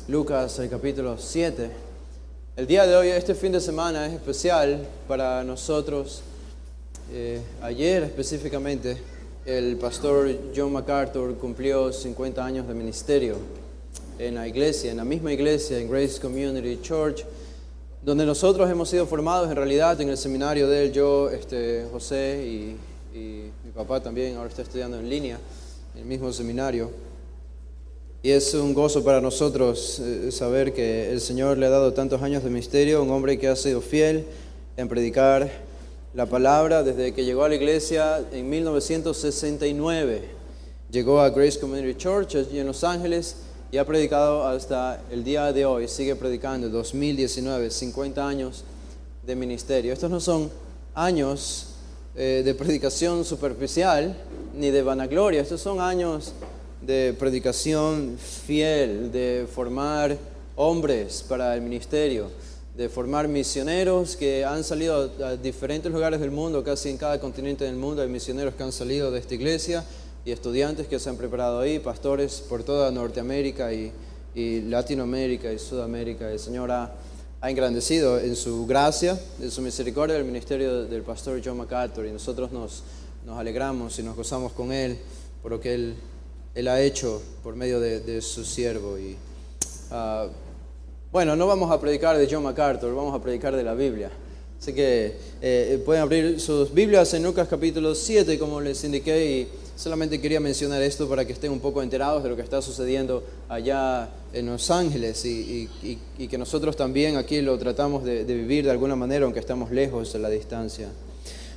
Lucas, el capítulo 7. El día de hoy, este fin de semana, es especial para nosotros. Ayer específicamente, el pastor John MacArthur cumplió 50 años de ministerio en la iglesia, en la misma iglesia, en Grace Community Church, donde nosotros hemos sido formados en realidad en el seminario de él. Yo, José y mi papá también ahora está estudiando en línea en el mismo seminario. Y es un gozo para nosotros saber que el Señor le ha dado tantos años de ministerio, un hombre que ha sido fiel en predicar la palabra desde que llegó a la iglesia en 1969. Llegó a Grace Community Church allí en Los Ángeles y ha predicado hasta el día de hoy. Sigue predicando, 2019, 50 años de ministerio. Estos no son años de predicación superficial ni de vanagloria. Estos son años de predicación fiel, de formar hombres para el ministerio, de formar misioneros que han salido a diferentes lugares del mundo. Casi en cada continente del mundo hay misioneros que han salido de esta iglesia y estudiantes que se han preparado ahí, pastores por toda Norteamérica y Latinoamérica y Sudamérica. El Señor ha engrandecido en su gracia, en su misericordia, el ministerio del pastor John MacArthur, y nosotros nos alegramos y nos gozamos con él por lo que él ha hecho por medio de su siervo. Y bueno, no vamos a predicar de John MacArthur, vamos a predicar de la Biblia. Así que pueden abrir sus Biblias en Lucas capítulo 7, como les indiqué, y solamente quería mencionar esto para que estén un poco enterados de lo que está sucediendo allá en Los Ángeles y que nosotros también aquí lo tratamos de vivir de alguna manera, aunque estamos lejos de la distancia.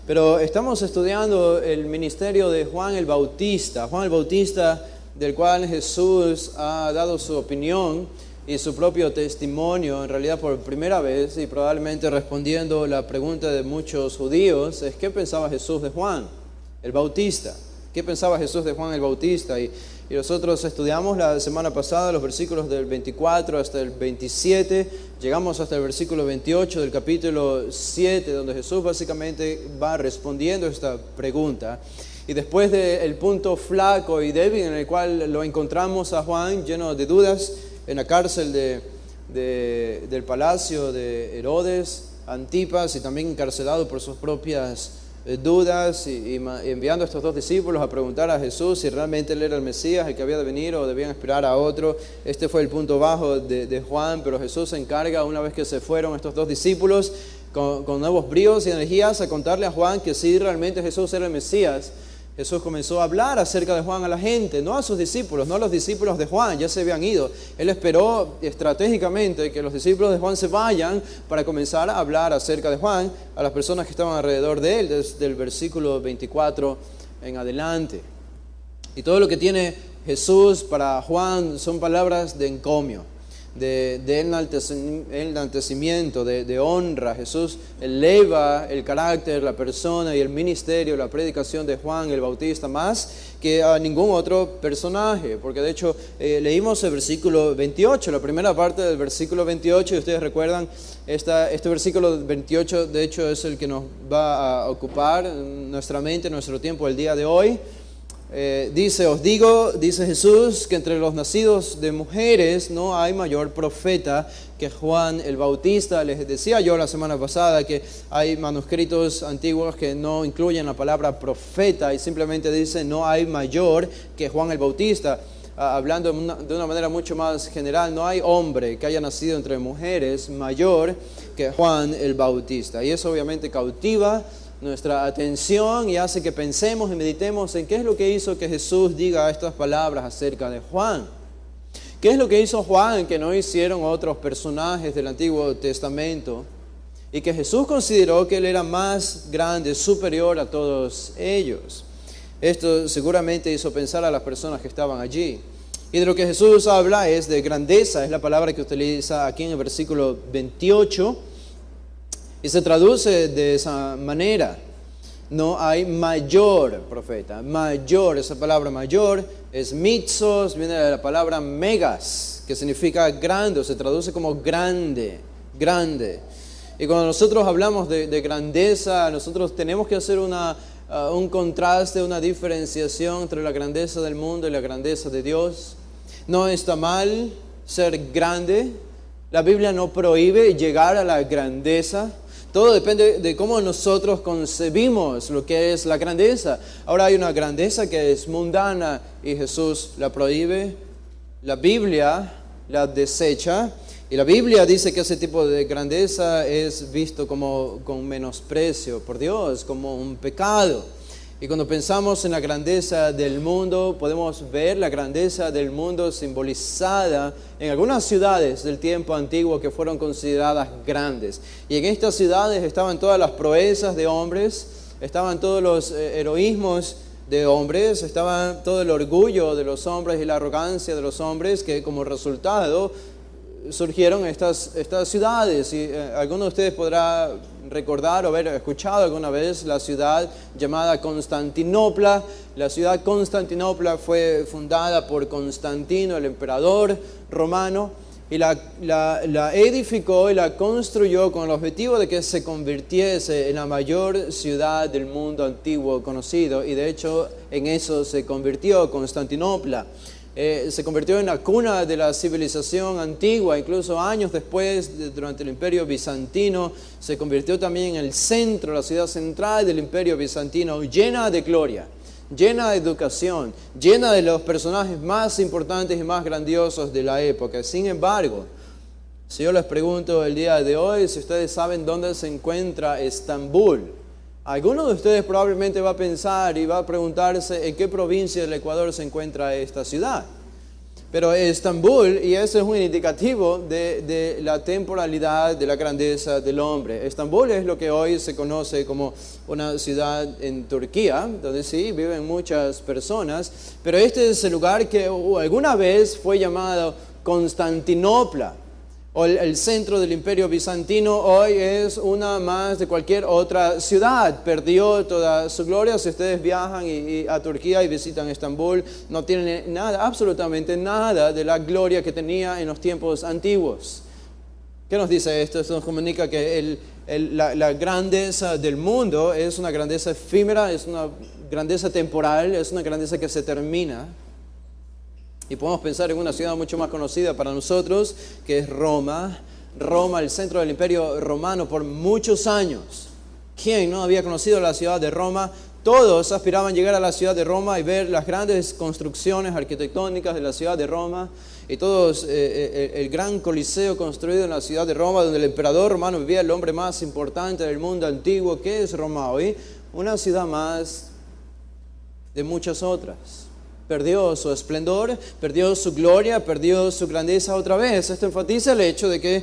Pero estamos estudiando el ministerio de Juan el Bautista. Juan el Bautista, del cual Jesús ha dado su opinión y su propio testimonio, en realidad por primera vez, y probablemente respondiendo la pregunta de muchos judíos, es ¿qué pensaba Jesús de Juan el Bautista? ¿Qué pensaba Jesús de Juan el Bautista? Y nosotros estudiamos la semana pasada los versículos del 24 hasta el 27, llegamos hasta el versículo 28 del capítulo 7, donde Jesús básicamente va respondiendo esta pregunta. Y después del punto flaco y débil en el cual lo encontramos a Juan lleno de dudas en la cárcel del palacio de Herodes Antipas, y también encarcelado por sus propias dudas, y enviando a estos dos discípulos a preguntar a Jesús si realmente él era el Mesías, el que había de venir, o debían esperar a otro. Este fue el punto bajo de Juan, pero Jesús se encarga, una vez que se fueron estos dos discípulos con nuevos bríos y energías, a contarle a Juan que si realmente Jesús era el Mesías. Jesús comenzó a hablar acerca de Juan a la gente, no a sus discípulos, no a los discípulos de Juan, ya se habían ido. Él esperó estratégicamente que los discípulos de Juan se vayan para comenzar a hablar acerca de Juan a las personas que estaban alrededor de él, desde el versículo 24 en adelante. Y todo lo que tiene Jesús para Juan son palabras de encomio, de enaltecimiento, de honra. Jesús eleva el carácter, la persona y el ministerio, la predicación de Juan el Bautista más que a ningún otro personaje, porque de hecho leímos el versículo 28, la primera parte del versículo 28, y ustedes recuerdan, este versículo 28 de hecho es el que nos va a ocupar nuestra mente, nuestro tiempo el día de hoy. Dice, os digo, dice Jesús, que entre los nacidos de mujeres no hay mayor profeta que Juan el Bautista. Les decía yo la semana pasada que hay manuscritos antiguos que no incluyen la palabra profeta y simplemente dicen no hay mayor que Juan el Bautista. Hablando de una manera mucho más general, no hay hombre que haya nacido entre mujeres mayor que Juan el Bautista. Y eso obviamente cautiva nuestra atención y hace que pensemos y meditemos en qué es lo que hizo que Jesús diga estas palabras acerca de Juan. ¿Qué es lo que hizo Juan que no hicieron otros personajes del Antiguo Testamento? Y que Jesús consideró que él era más grande, superior a todos ellos. Esto seguramente hizo pensar a las personas que estaban allí. Y de lo que Jesús habla es de grandeza, es la palabra que utiliza aquí en el versículo 28. Y se traduce de esa manera: no hay mayor profeta. Mayor, esa palabra mayor es mitzos, viene de la palabra megas, que significa grande, o se traduce como grande, grande. Y cuando nosotros hablamos de grandeza, nosotros tenemos que hacer un contraste, una diferenciación entre la grandeza del mundo y la grandeza de Dios. No está mal ser grande. La Biblia no prohíbe llegar a la grandeza. Todo depende de cómo nosotros concebimos lo que es la grandeza. Ahora hay una grandeza que es mundana y Jesús la prohíbe. La Biblia la desecha. Y la Biblia dice que ese tipo de grandeza es visto como con menosprecio por Dios, como un pecado. Y cuando pensamos en la grandeza del mundo, podemos ver la grandeza del mundo simbolizada en algunas ciudades del tiempo antiguo que fueron consideradas grandes. Y en estas ciudades estaban todas las proezas de hombres, estaban todos los heroísmos de hombres, estaba todo el orgullo de los hombres y la arrogancia de los hombres, que como resultado surgieron estas ciudades. Y alguno de ustedes podrá recordar o haber escuchado alguna vez la ciudad llamada Constantinopla. La ciudad Constantinopla fue fundada por Constantino, el emperador romano, y la edificó y la construyó con el objetivo de que se convirtiese en la mayor ciudad del mundo antiguo conocido. Y de hecho en eso se convirtió Constantinopla. Se convirtió en la cuna de la civilización antigua. Incluso años después, durante el Imperio Bizantino, se convirtió también en el centro, la ciudad central del Imperio Bizantino, llena de gloria, llena de educación, llena de los personajes más importantes y más grandiosos de la época. Sin embargo, si yo les pregunto el día de hoy, si ustedes saben dónde se encuentra Estambul, alguno de ustedes probablemente va a pensar y va a preguntarse en qué provincia del Ecuador se encuentra esta ciudad. Pero Estambul, y ese es un indicativo de la temporalidad, de la grandeza del hombre. Estambul es lo que hoy se conoce como una ciudad en Turquía, donde sí viven muchas personas, pero este es el lugar que alguna vez fue llamado Constantinopla, o el centro del Imperio Bizantino. Hoy es una más de cualquier otra ciudad. Perdió toda su gloria. Si ustedes viajan a Turquía y visitan Estambul, no tienen nada, absolutamente nada de la gloria que tenía en los tiempos antiguos. ¿Qué nos dice esto? Esto nos comunica que la grandeza del mundo es una grandeza efímera, es una grandeza temporal, es una grandeza que se termina. Y podemos pensar en una ciudad mucho más conocida para nosotros, que es Roma. Roma, el centro del Imperio Romano por muchos años. ¿Quién no había conocido la ciudad de Roma? Todos aspiraban llegar a la ciudad de Roma y ver las grandes construcciones arquitectónicas de la ciudad de Roma. Y todos, el gran coliseo construido en la ciudad de Roma, donde el emperador romano vivía, el hombre más importante del mundo antiguo. ¿Qué es Roma hoy? Una ciudad más de muchas otras. Perdió su esplendor, perdió su gloria, perdió su grandeza otra vez. Esto enfatiza el hecho de que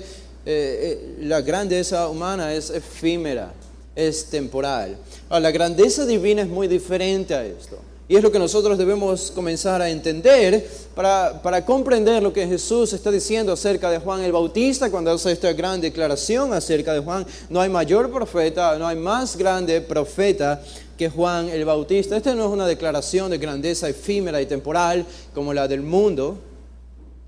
la grandeza humana es efímera, es temporal. Ahora, la grandeza divina es muy diferente a esto. Y es lo que nosotros debemos comenzar a entender para comprender lo que Jesús está diciendo acerca de Juan el Bautista cuando hace esta gran declaración acerca de Juan. No hay mayor profeta, no hay más grande profeta que Juan el Bautista. Esta no es una declaración de grandeza efímera y temporal como la del mundo.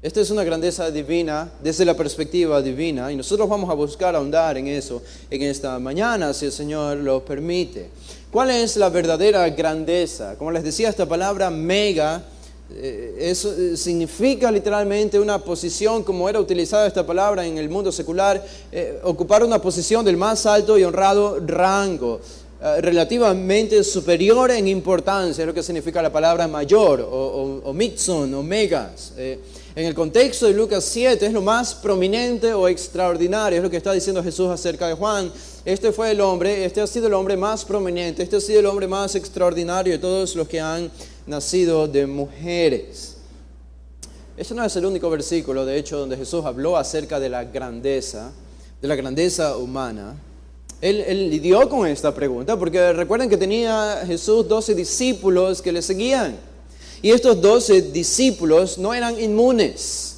Esta es una grandeza divina desde la perspectiva divina, y nosotros vamos a buscar ahondar en eso en esta mañana, si el Señor lo permite. ¿Cuál es la verdadera grandeza? Como les decía, esta palabra mega eso significa literalmente una posición, como era utilizada esta palabra en el mundo secular, ocupar una posición del más alto y honrado rango, relativamente superior en importancia, es lo que significa la palabra mayor o mixon o megas. En el contexto de Lucas 7 es lo más prominente o extraordinario, es lo que está diciendo Jesús acerca de Juan. Este ha sido el hombre más prominente, este ha sido el hombre más extraordinario de todos los que han nacido de mujeres. Este no es el único versículo, de hecho, donde Jesús habló acerca de la grandeza humana. Él lidió con esta pregunta, porque recuerden que tenía Jesús 12 discípulos que le seguían. Y estos 12 discípulos no eran inmunes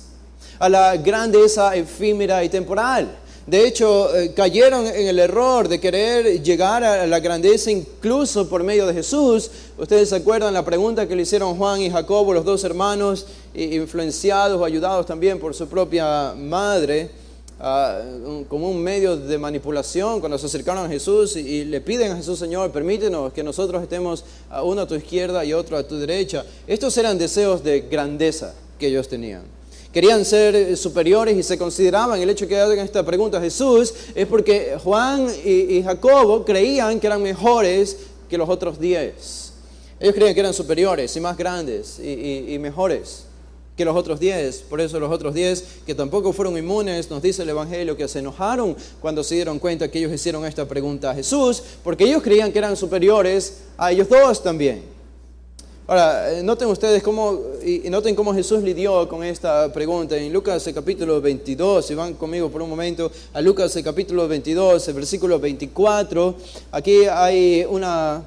a la grandeza efímera y temporal. De hecho, cayeron en el error de querer llegar a la grandeza incluso por medio de Jesús. Ustedes se acuerdan la pregunta que le hicieron Juan y Jacobo, los dos hermanos, influenciados o ayudados también por su propia madre, como un medio de manipulación, cuando se acercaron a Jesús y le piden a Jesús: Señor, permítenos que nosotros estemos uno a tu izquierda y otro a tu derecha. Estos eran deseos de grandeza que ellos tenían. Querían ser superiores y se consideraban, el hecho que hagan esta pregunta a Jesús es porque Juan y Jacobo creían que eran mejores que los otros 10. Ellos creían que eran superiores y más grandes y mejores que los otros 10. Por eso los otros 10, que tampoco fueron inmunes, nos dice el Evangelio que se enojaron cuando se dieron cuenta que ellos hicieron esta pregunta a Jesús, porque ellos creían que eran superiores a ellos dos también. Ahora, noten ustedes noten cómo Jesús lidió con esta pregunta. En Lucas el capítulo 22, si van conmigo por un momento a Lucas el capítulo 22, el versículo 24, aquí hay una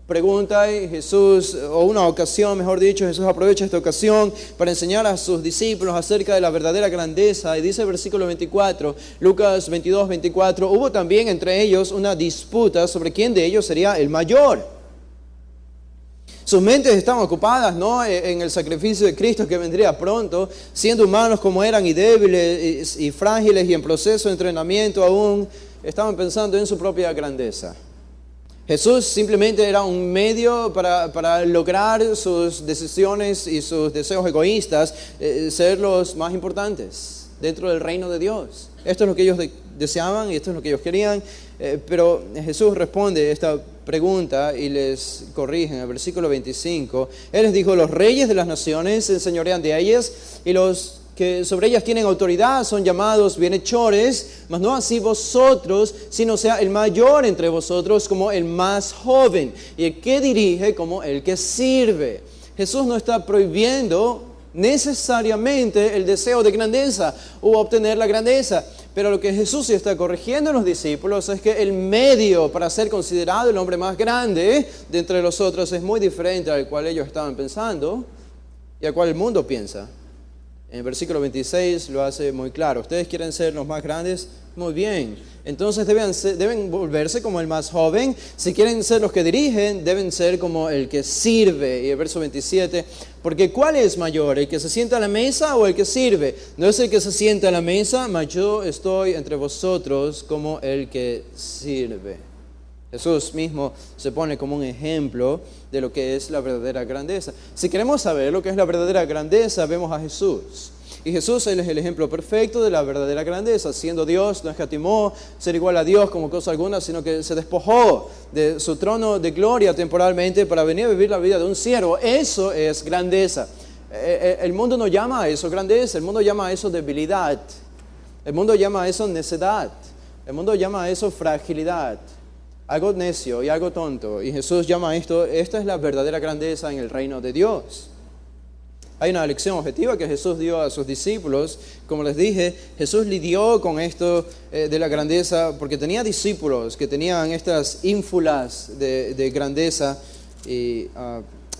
pregunta y Jesús, o una ocasión, mejor dicho, Jesús aprovecha esta ocasión para enseñar a sus discípulos acerca de la verdadera grandeza. Y dice el versículo 24, Lucas 22, 24, hubo también entre ellos una disputa sobre quién de ellos sería el mayor. Sus mentes estaban ocupadas, ¿no?, en el sacrificio de Cristo que vendría pronto, siendo humanos como eran y débiles y frágiles y en proceso de entrenamiento aún, estaban pensando en su propia grandeza. Jesús simplemente era un medio para lograr sus decisiones y sus deseos egoístas, ser los más importantes dentro del reino de Dios. Esto es lo que ellos deseaban y esto es lo que ellos querían, pero Jesús responde esta pregunta y les corrige en el versículo 25. Él les dijo: los reyes de las naciones se enseñorean de ellas y los que sobre ellas tienen autoridad son llamados bienhechores, mas no así vosotros, sino sea el mayor entre vosotros como el más joven, y el que dirige como el que sirve. Jesús no está prohibiendo necesariamente el deseo de grandeza o obtener la grandeza, pero lo que Jesús está corrigiendo a los discípulos es que el medio para ser considerado el hombre más grande de entre los otros es muy diferente al cual ellos estaban pensando y al cual el mundo piensa. En el versículo 26 lo hace muy claro. ¿Ustedes quieren ser los más grandes? Muy bien. Entonces deben volverse como el más joven. Si quieren ser los que dirigen, deben ser como el que sirve. Y el verso 27, porque ¿cuál es mayor? ¿El que se sienta a la mesa o el que sirve? No es el que se sienta a la mesa, mas yo estoy entre vosotros como el que sirve. Jesús mismo se pone como un ejemplo de lo que es la verdadera grandeza. Si queremos saber lo que es la verdadera grandeza, vemos a Jesús. Y Jesús, Él es el ejemplo perfecto de la verdadera grandeza. Siendo Dios, no escatimó ser igual a Dios como cosa alguna, sino que se despojó de su trono de gloria temporalmente para venir a vivir la vida de un siervo. Eso es grandeza. El mundo no llama a eso grandeza, el mundo llama a eso debilidad. El mundo llama a eso necedad. El mundo llama a eso fragilidad. Algo necio y algo tonto. Y Jesús llama a esto, esta es la verdadera grandeza en el reino de Dios. Hay una lección objetiva que Jesús dio a sus discípulos. Como les dije, Jesús lidió con esto de la grandeza porque tenía discípulos que tenían estas ínfulas de grandeza. Y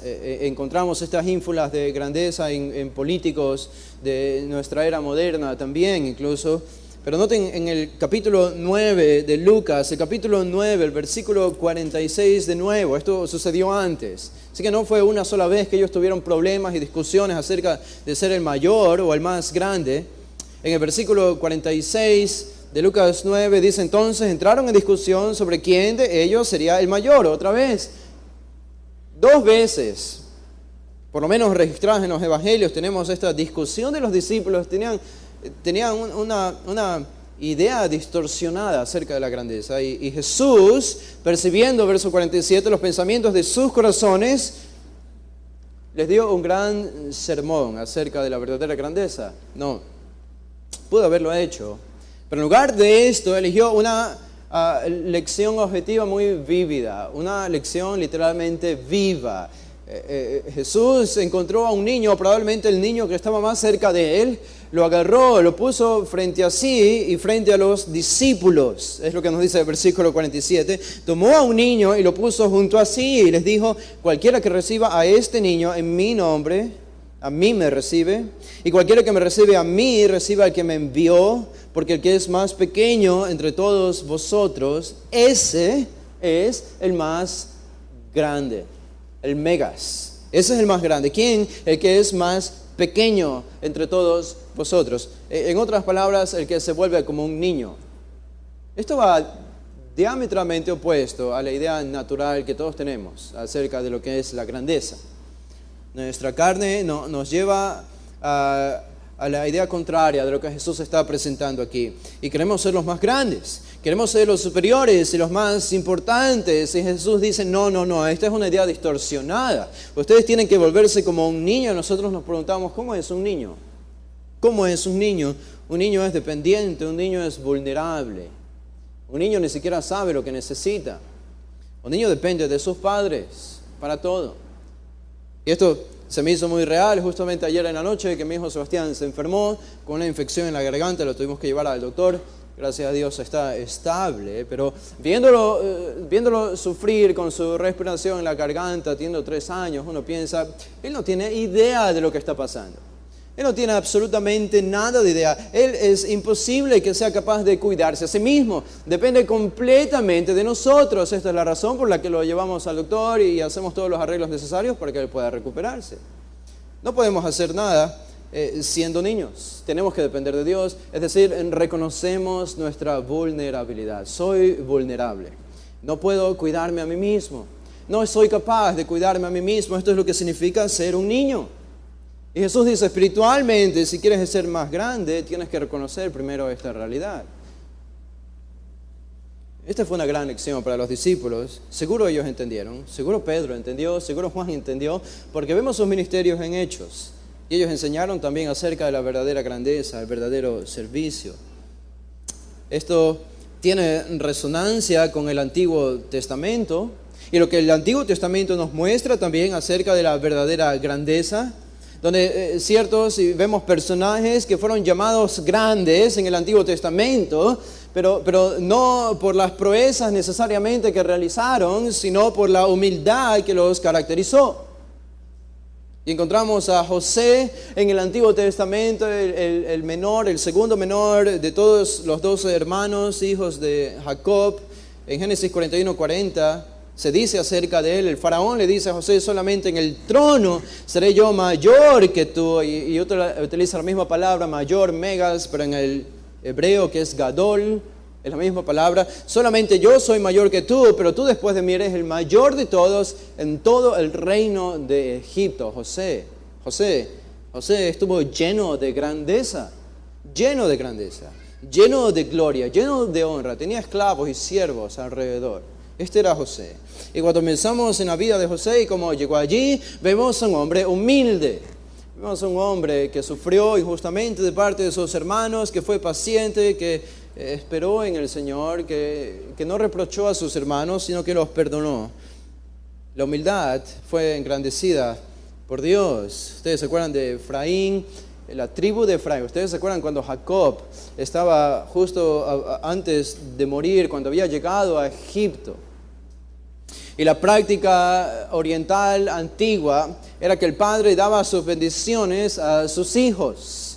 encontramos estas ínfulas de grandeza en políticos de nuestra era moderna también incluso. Pero noten en el capítulo 9 de Lucas, el capítulo 9, el versículo 46 de nuevo, esto sucedió antes. Así que no fue una sola vez que ellos tuvieron problemas y discusiones acerca de ser el mayor o el más grande. En el versículo 46 de Lucas 9 dice: entonces entraron en discusión sobre quién de ellos sería el mayor. Otra vez, 2 veces, por lo menos registradas en los evangelios, tenemos esta discusión de los discípulos. Tenían una idea distorsionada acerca de la grandeza. Y Jesús, percibiendo, verso 47, los pensamientos de sus corazones, les dio un gran sermón acerca de la verdadera grandeza. No, pudo haberlo hecho, pero en lugar de esto eligió una lección objetiva muy vívida, una lección literalmente viva. Jesús encontró a un niño, probablemente el niño que estaba más cerca de él, lo agarró, lo puso frente a sí y frente a los discípulos. Es lo que nos dice el versículo 47. Tomó a un niño y lo puso junto a sí y les dijo: cualquiera que reciba a este niño en mi nombre, a mí me recibe. Y cualquiera que me recibe a mí, recibe al que me envió. Porque el que es más pequeño entre todos vosotros, ese es el más grande. El megas. Ese es el más grande. ¿Quién? El que es más pequeño entre todos vosotros. En otras palabras, el que se vuelve como un niño. Esto va diametralmente opuesto a la idea natural que todos tenemos acerca de lo que es la grandeza. Nuestra carne nos lleva a la idea contraria de lo que Jesús está presentando aquí. Y queremos ser los más grandes, queremos ser los superiores y los más importantes. Y Jesús dice, no, esta es una idea distorsionada. Ustedes tienen que volverse como un niño. Nosotros nos preguntamos, ¿cómo es un niño? ¿Cómo es un niño? Un niño es dependiente, un niño es vulnerable. Un niño ni siquiera sabe lo que necesita. Un niño depende de sus padres para todo. Y esto se me hizo muy real justamente ayer en la noche, que mi hijo Sebastián se enfermó con una infección en la garganta, lo tuvimos que llevar al doctor. Gracias a Dios está estable, pero viéndolo sufrir con su respiración en la garganta, teniendo 3 años, uno piensa, él no tiene idea de lo que está pasando. Él no tiene absolutamente nada de idea. Él es imposible que sea capaz de cuidarse a sí mismo. Depende completamente de nosotros. Esta es la razón por la que lo llevamos al doctor y hacemos todos los arreglos necesarios para que él pueda recuperarse. No podemos hacer nada siendo niños. Tenemos que depender de Dios. Es decir, reconocemos nuestra vulnerabilidad. Soy vulnerable. No puedo cuidarme a mí mismo. No soy capaz de cuidarme a mí mismo. Esto es lo que significa ser un niño. Y Jesús dice, espiritualmente, si quieres ser más grande, tienes que reconocer primero esta realidad. Esta fue una gran lección para los discípulos. Seguro ellos entendieron, seguro Pedro entendió, seguro Juan entendió, porque vemos sus ministerios en Hechos. Y ellos enseñaron también acerca de la verdadera grandeza, el verdadero servicio. Esto tiene resonancia con el Antiguo Testamento, y lo que el Antiguo Testamento nos muestra también acerca de la verdadera grandeza, donde vemos personajes que fueron llamados grandes en el Antiguo Testamento, pero no por las proezas necesariamente que realizaron, sino por la humildad que los caracterizó. Y encontramos a José en el Antiguo Testamento, el menor, el segundo menor de todos los 12 hermanos, hijos de Jacob. En Génesis 41:40 se dice acerca de él, el faraón le dice a José, solamente en el trono seré yo mayor que tú. Y utiliza la misma palabra, mayor, megas, pero en el hebreo que es gadol, es la misma palabra. Solamente yo soy mayor que tú, pero tú después de mí eres el mayor de todos en todo el reino de Egipto. José estuvo lleno de grandeza, lleno de gloria, lleno de honra. Tenía esclavos y siervos alrededor. Este era José. Y cuando pensamos en la vida de José y cómo llegó allí, vemos a un hombre humilde. Vemos a un hombre que sufrió injustamente de parte de sus hermanos, que fue paciente, que esperó en el Señor, que no reprochó a sus hermanos, sino que los perdonó. La humildad fue engrandecida por Dios. Ustedes se acuerdan de Efraín, la tribu de Efraín. Ustedes se acuerdan cuando Jacob estaba justo antes de morir, cuando había llegado a Egipto. Y la práctica oriental antigua era que el padre daba sus bendiciones a sus hijos.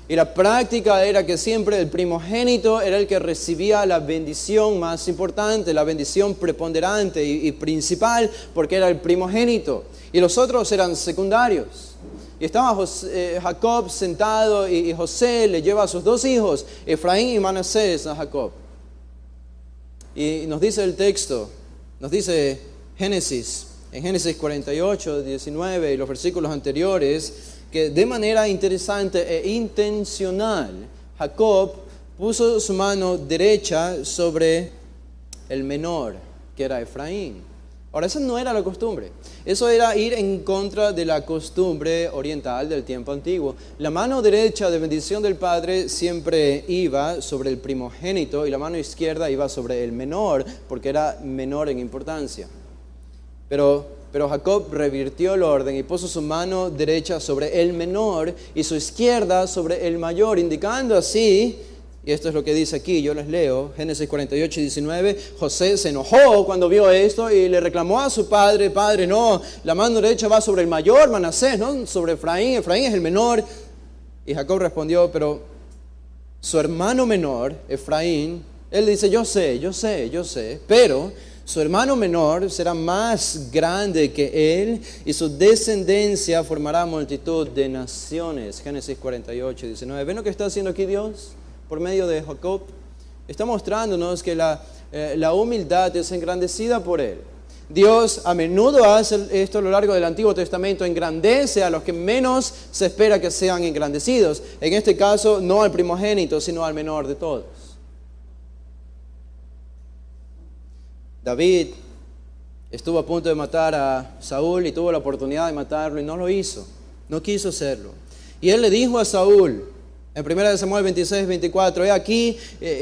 Y la práctica era que siempre el primogénito era el que recibía la bendición más importante, la bendición preponderante y principal, porque era el primogénito. Y los otros eran secundarios. Y estaba Jacob sentado y José le lleva a sus 2 hijos, Efraín y Manasés, a Jacob. Y nos dice el texto, nos dice Génesis, en Génesis 48, 19 y los versículos anteriores, que de manera interesante e intencional, Jacob puso su mano derecha sobre el menor, que era Efraín. Ahora, esa no era la costumbre. Eso era ir en contra de la costumbre oriental del tiempo antiguo. La mano derecha de bendición del padre siempre iba sobre el primogénito y la mano izquierda iba sobre el menor, porque era menor en importancia. Pero Jacob revirtió el orden y puso su mano derecha sobre el menor y su izquierda sobre el mayor, indicando así. Y esto es lo que dice aquí, yo les leo, Génesis 48, 19. José se enojó cuando vio esto y le reclamó a su padre, padre, no, la mano derecha va sobre el mayor, Manasés, no sobre Efraín, Efraín es el menor. Y Jacob respondió, pero su hermano menor, Efraín, él dice, yo sé, pero su hermano menor será más grande que él y su descendencia formará multitud de naciones. Génesis 48, 19. ¿Ven lo que está haciendo aquí Dios? Por medio de Jacob, está mostrándonos que la humildad es engrandecida por él. Dios a menudo hace esto a lo largo del Antiguo Testamento, engrandece a los que menos se espera que sean engrandecidos. En este caso, no al primogénito, sino al menor de todos. David estuvo a punto de matar a Saúl y tuvo la oportunidad de matarlo y no lo hizo. No quiso hacerlo. Y él le dijo a Saúl, en 1 Samuel 26, 24, he aquí,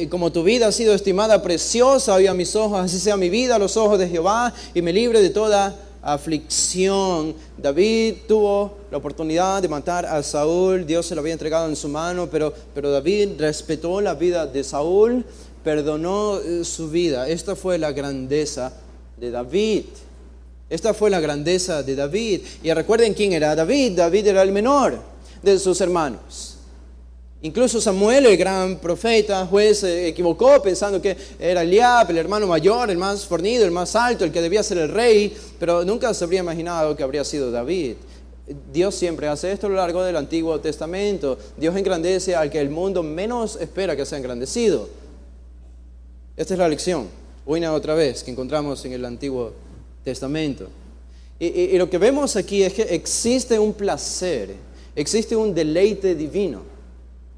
como tu vida ha sido estimada preciosa hoy a mis ojos, así sea mi vida a los ojos de Jehová y me libre de toda aflicción. David tuvo la oportunidad de matar a Saúl, Dios se lo había entregado en su mano, pero David respetó la vida de Saúl, perdonó su vida. Esta fue la grandeza de David. Esta fue la grandeza de David. Y recuerden quién era David. David era el menor de sus hermanos. Incluso Samuel, el gran profeta, juez, se equivocó pensando que era Eliab, el hermano mayor, el más fornido, el más alto, el que debía ser el rey, pero nunca se habría imaginado que habría sido David. Dios siempre hace esto a lo largo del Antiguo Testamento. Dios engrandece al que el mundo menos espera que sea engrandecido. Esta es la lección, una otra vez, que encontramos en el Antiguo Testamento. Y lo que vemos aquí es que existe un placer, existe un deleite divino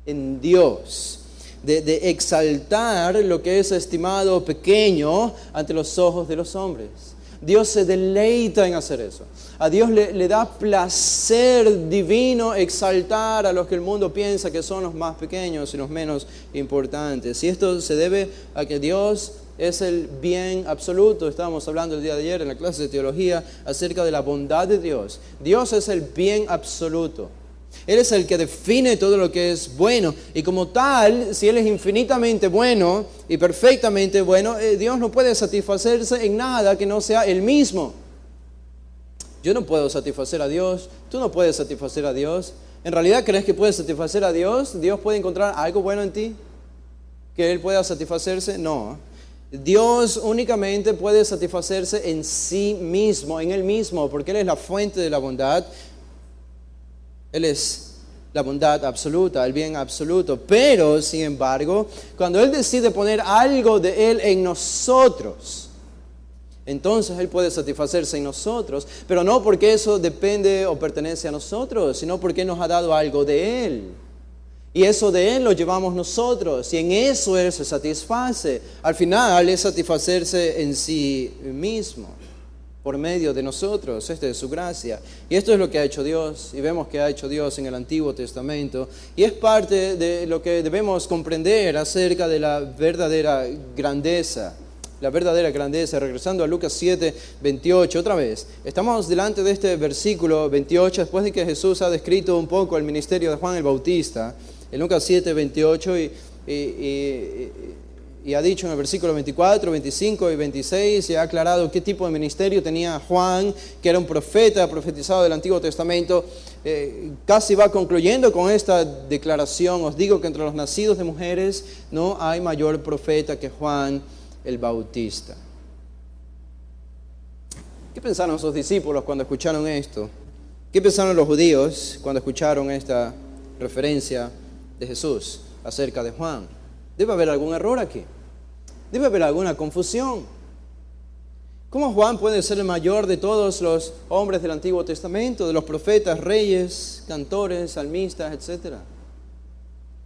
en Dios, de exaltar lo que es estimado pequeño ante los ojos de los hombres. Dios se deleita en hacer eso. A Dios le da placer divino exaltar a los que el mundo piensa que son los más pequeños y los menos importantes. Y esto se debe a que Dios es el bien absoluto. Estábamos hablando el día de ayer en la clase de teología acerca de la bondad de Dios. Dios es el bien absoluto. Él es el que define todo lo que es bueno. Y como tal, si Él es infinitamente bueno y perfectamente bueno, Dios no puede satisfacerse en nada que no sea Él mismo. Yo no puedo satisfacer a Dios. Tú no puedes satisfacer a Dios. ¿En realidad crees que puedes satisfacer a Dios? ¿Dios puede encontrar algo bueno en ti que Él pueda satisfacerse? No. Dios únicamente puede satisfacerse en sí mismo, en Él mismo, porque Él es la fuente de la bondad. Él es la bondad absoluta, el bien absoluto. Pero, sin embargo, cuando Él decide poner algo de Él en nosotros, entonces Él puede satisfacerse en nosotros. Pero no porque eso depende o pertenece a nosotros, sino porque nos ha dado algo de Él. Y eso de Él lo llevamos nosotros. Y en eso Él se satisface. Al final es satisfacerse en sí mismo, por medio de nosotros. Esta es su gracia. Y esto es lo que ha hecho Dios. Y vemos que ha hecho Dios en el Antiguo Testamento. Y es parte de lo que debemos comprender acerca de la verdadera grandeza. La verdadera grandeza. Regresando a Lucas 7, 28, otra vez. Estamos delante de este versículo 28, después de que Jesús ha descrito un poco el ministerio de Juan el Bautista. En Lucas 7, 28 y ha dicho en el versículo 24, 25 y 26, y ha aclarado qué tipo de ministerio tenía Juan, que era un profeta profetizado del Antiguo Testamento. Casi va concluyendo con esta declaración: os digo que entre los nacidos de mujeres no hay mayor profeta que Juan el Bautista. ¿Qué pensaron sus discípulos cuando escucharon esto? ¿Qué pensaron los judíos cuando escucharon esta referencia de Jesús acerca de Juan? Debe haber algún error aquí. Debe haber alguna confusión. ¿Cómo Juan puede ser el mayor de todos los hombres del Antiguo Testamento, de los profetas, reyes, cantores, salmistas, etcétera?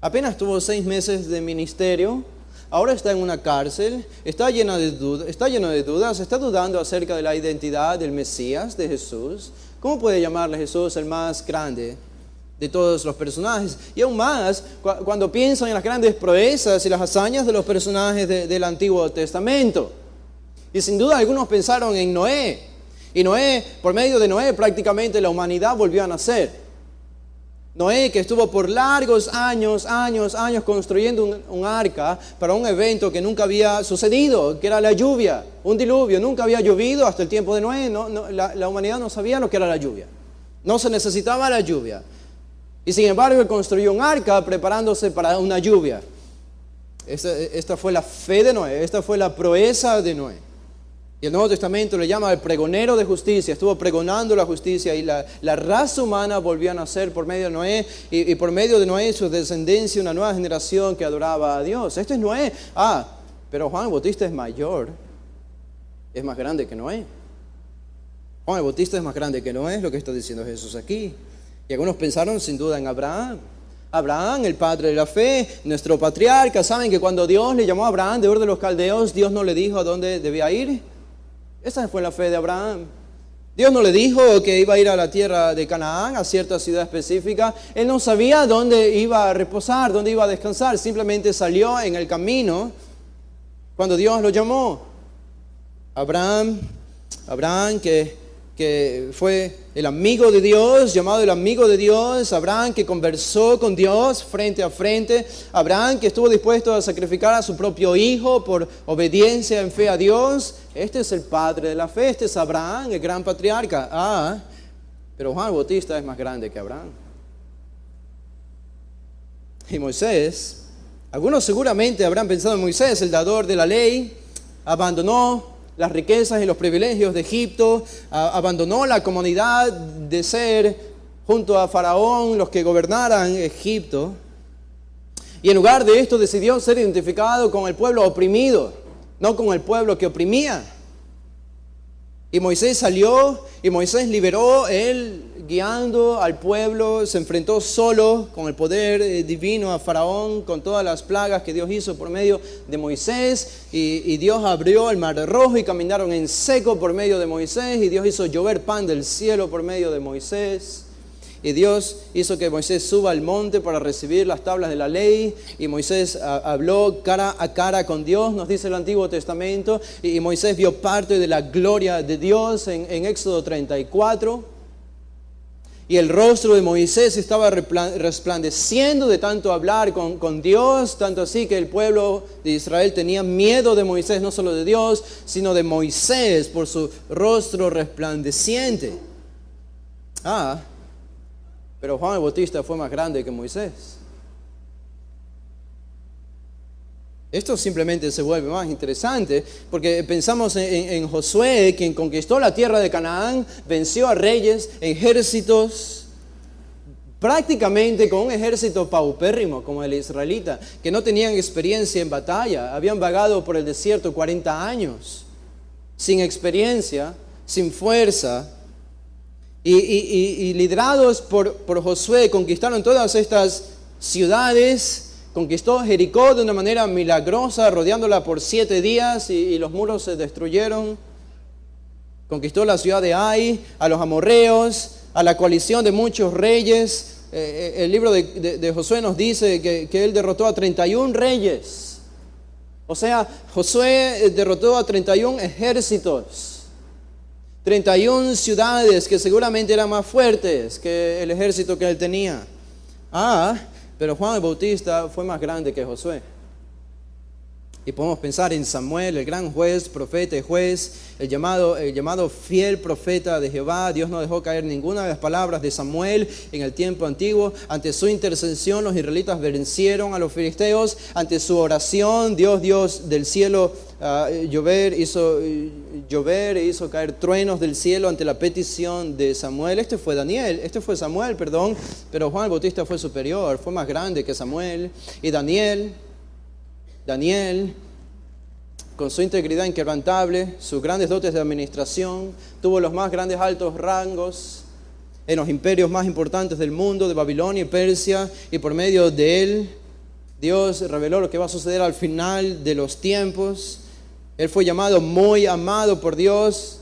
Apenas tuvo 6 meses de ministerio, ahora está en una cárcel, está lleno de dudas, está dudando acerca de la identidad del Mesías, de Jesús. ¿Cómo puede llamarle Jesús el más grande de todos los personajes? Y aún más, cuando piensan en las grandes proezas y las hazañas de los personajes del Antiguo Testamento. Y sin duda algunos pensaron en Noé. Y Noé, por medio de Noé, prácticamente la humanidad volvió a nacer. Noé, que estuvo por largos años construyendo un arca para un evento que nunca había sucedido, que era la lluvia, un diluvio. Nunca había llovido hasta el tiempo de Noé. La humanidad no sabía lo que era la lluvia. No se necesitaba la lluvia. Y sin embargo, él construyó un arca preparándose para una lluvia. Esta fue la fe de Noé, esta fue la proeza de Noé. Y el Nuevo Testamento le llama el pregonero de justicia. Estuvo pregonando la justicia y la raza humana volvió a nacer por medio de Noé. Y por medio de Noé, su descendencia, una nueva generación que adoraba a Dios. Este es Noé. Pero Juan el Bautista es mayor. Es más grande que Noé. Juan el Bautista es más grande que Noé, es lo que está diciendo Jesús aquí. Y algunos pensaron sin duda en Abraham. Abraham, el padre de la fe, nuestro patriarca. ¿Saben que cuando Dios le llamó a Abraham de Ur de los Caldeos, Dios no le dijo a dónde debía ir? Esa fue la fe de Abraham. Dios no le dijo que iba a ir a la tierra de Canaán, a cierta ciudad específica. Él no sabía dónde iba a reposar, dónde iba a descansar. Simplemente salió en el camino cuando Dios lo llamó. Abraham que fue el amigo de Dios, llamado el amigo de Dios. Abraham que conversó con Dios frente a frente. Abraham que estuvo dispuesto a sacrificar a su propio hijo por obediencia en fe a Dios. Este es el padre de la fe, este es Abraham, el gran patriarca. Pero Juan el Bautista es más grande que Abraham. Y Moisés, algunos seguramente habrán pensado en Moisés, el dador de la ley, abandonó las riquezas y los privilegios de Egipto, abandonó la comunidad de ser junto a Faraón los que gobernaran Egipto, y en lugar de esto decidió ser identificado con el pueblo oprimido, no con el pueblo que oprimía. Y Moisés salió y Moisés liberó, él guiando al pueblo, se enfrentó solo con el poder divino a Faraón, con todas las plagas que Dios hizo por medio de Moisés. Y Dios abrió el mar rojo y caminaron en seco por medio de Moisés. Y Dios hizo llover pan del cielo por medio de Moisés. Y Dios hizo que Moisés suba al monte para recibir las tablas de la ley. Y Moisés habló cara a cara con Dios, nos dice el Antiguo Testamento. Y Moisés vio parte de la gloria de Dios en Éxodo 34. Y el rostro de Moisés estaba resplandeciendo de tanto hablar con Dios. Tanto así que el pueblo de Israel tenía miedo de Moisés, no solo de Dios, sino de Moisés por su rostro resplandeciente. Pero Juan el Bautista fue más grande que Moisés. Esto simplemente se vuelve más interesante porque pensamos en Josué, quien conquistó la tierra de Canaán, venció a reyes, ejércitos, prácticamente con un ejército paupérrimo como el israelita, que no tenían experiencia en batalla, habían vagado por el desierto 40 años, sin experiencia, sin fuerza. Y liderados por Josué, conquistaron todas estas ciudades. Conquistó Jericó de una manera milagrosa, rodeándola por 7 días y los muros se destruyeron. Conquistó la ciudad de Ai, a los amorreos, a la coalición de muchos reyes. El libro de Josué nos dice que él derrotó a 31 reyes. O sea, Josué derrotó a 31 ejércitos. 31 ciudades que seguramente eran más fuertes que el ejército que él tenía. Pero Juan el Bautista fue más grande que Josué. Y podemos pensar en Samuel, el gran juez, profeta y juez, el llamado fiel profeta de Jehová. Dios no dejó caer ninguna de las palabras de Samuel en el tiempo antiguo. Ante su intercesión los israelitas vencieron a los filisteos. Ante su oración Dios del cielo hizo llover e hizo caer truenos del cielo ante la petición de Samuel. Este fue Samuel, pero Juan el Bautista fue superior, fue más grande que Samuel. Y Daniel, con su integridad inquebrantable, sus grandes dotes de administración, tuvo los más grandes altos rangos en los imperios más importantes del mundo, de Babilonia y Persia, y por medio de él, Dios reveló lo que va a suceder al final de los tiempos. Él fue llamado muy amado por Dios.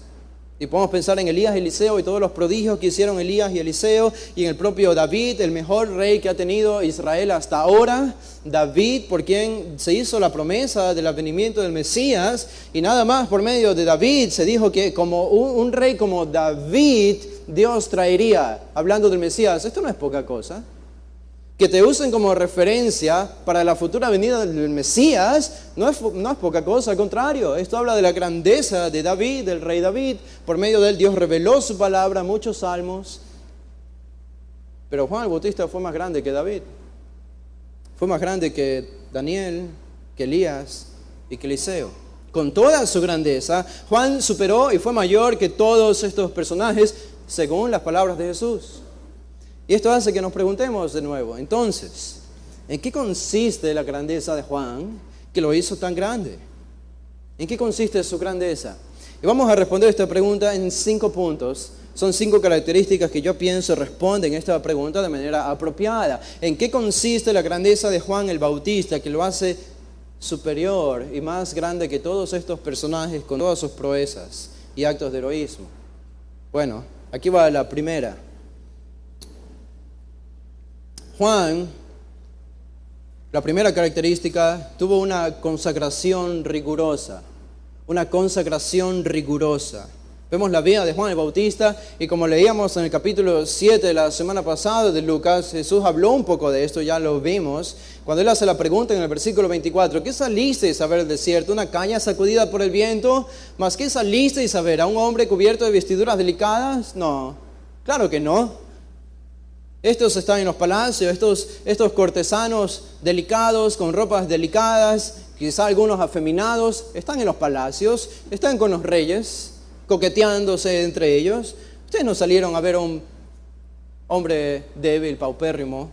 Y podemos pensar en Elías y Eliseo y todos los prodigios que hicieron Elías y Eliseo, y en el propio David, el mejor rey que ha tenido Israel hasta ahora. David, por quien se hizo la promesa del advenimiento del Mesías, y nada más por medio de David se dijo que como un rey como David, Dios traería, hablando del Mesías. Esto no es poca cosa. Que te usen como referencia para la futura venida del Mesías no es poca cosa, al contrario. Esto habla de la grandeza de David, del rey David. Por medio de él Dios reveló su palabra, muchos salmos. Pero Juan el Bautista fue más grande que David. Fue más grande que Daniel, que Elías y que Eliseo. Con toda su grandeza, Juan superó y fue mayor que todos estos personajes según las palabras de Jesús. Y esto hace que nos preguntemos de nuevo, entonces, ¿en qué consiste la grandeza de Juan que lo hizo tan grande? ¿En qué consiste su grandeza? Y vamos a responder esta pregunta en 5 puntos. Son 5 características que yo pienso responden esta pregunta de manera apropiada. ¿En qué consiste la grandeza de Juan el Bautista que lo hace superior y más grande que todos estos personajes con todas sus proezas y actos de heroísmo? Bueno, aquí va la primera. Juan, la primera característica, tuvo una consagración rigurosa. Una consagración rigurosa. Vemos la vida de Juan el Bautista y como leíamos en el capítulo 7 de la semana pasada de Lucas, Jesús habló un poco de esto, ya lo vimos, cuando él hace la pregunta en el versículo 24, ¿qué salisteis a ver el desierto? ¿Una caña sacudida por el viento? ¿Mas qué salisteis a ver? ¿A un hombre cubierto de vestiduras delicadas? No, claro que no. Estos están en los palacios, estos cortesanos delicados, con ropas delicadas, quizá algunos afeminados, están en los palacios, están con los reyes, coqueteándose entre ellos. Ustedes no salieron a ver a un hombre débil, paupérrimo,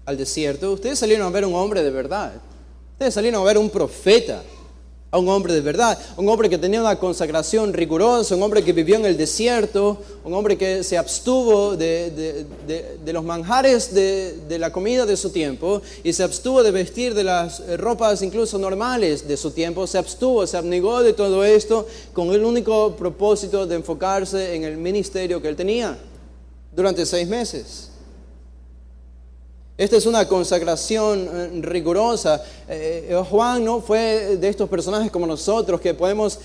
al desierto. Ustedes salieron a ver a un hombre de verdad. Ustedes salieron a ver a un profeta, a un hombre de verdad, un hombre que tenía una consagración rigurosa, un hombre que vivió en el desierto, un hombre que se abstuvo de los manjares de la comida de su tiempo y se abstuvo de vestir de las ropas incluso normales de su tiempo, se abstuvo, se abnegó de todo esto con el único propósito de enfocarse en el ministerio que él tenía durante 6 meses. Esta es una consagración rigurosa. Juan no fue de estos personajes como nosotros que podemos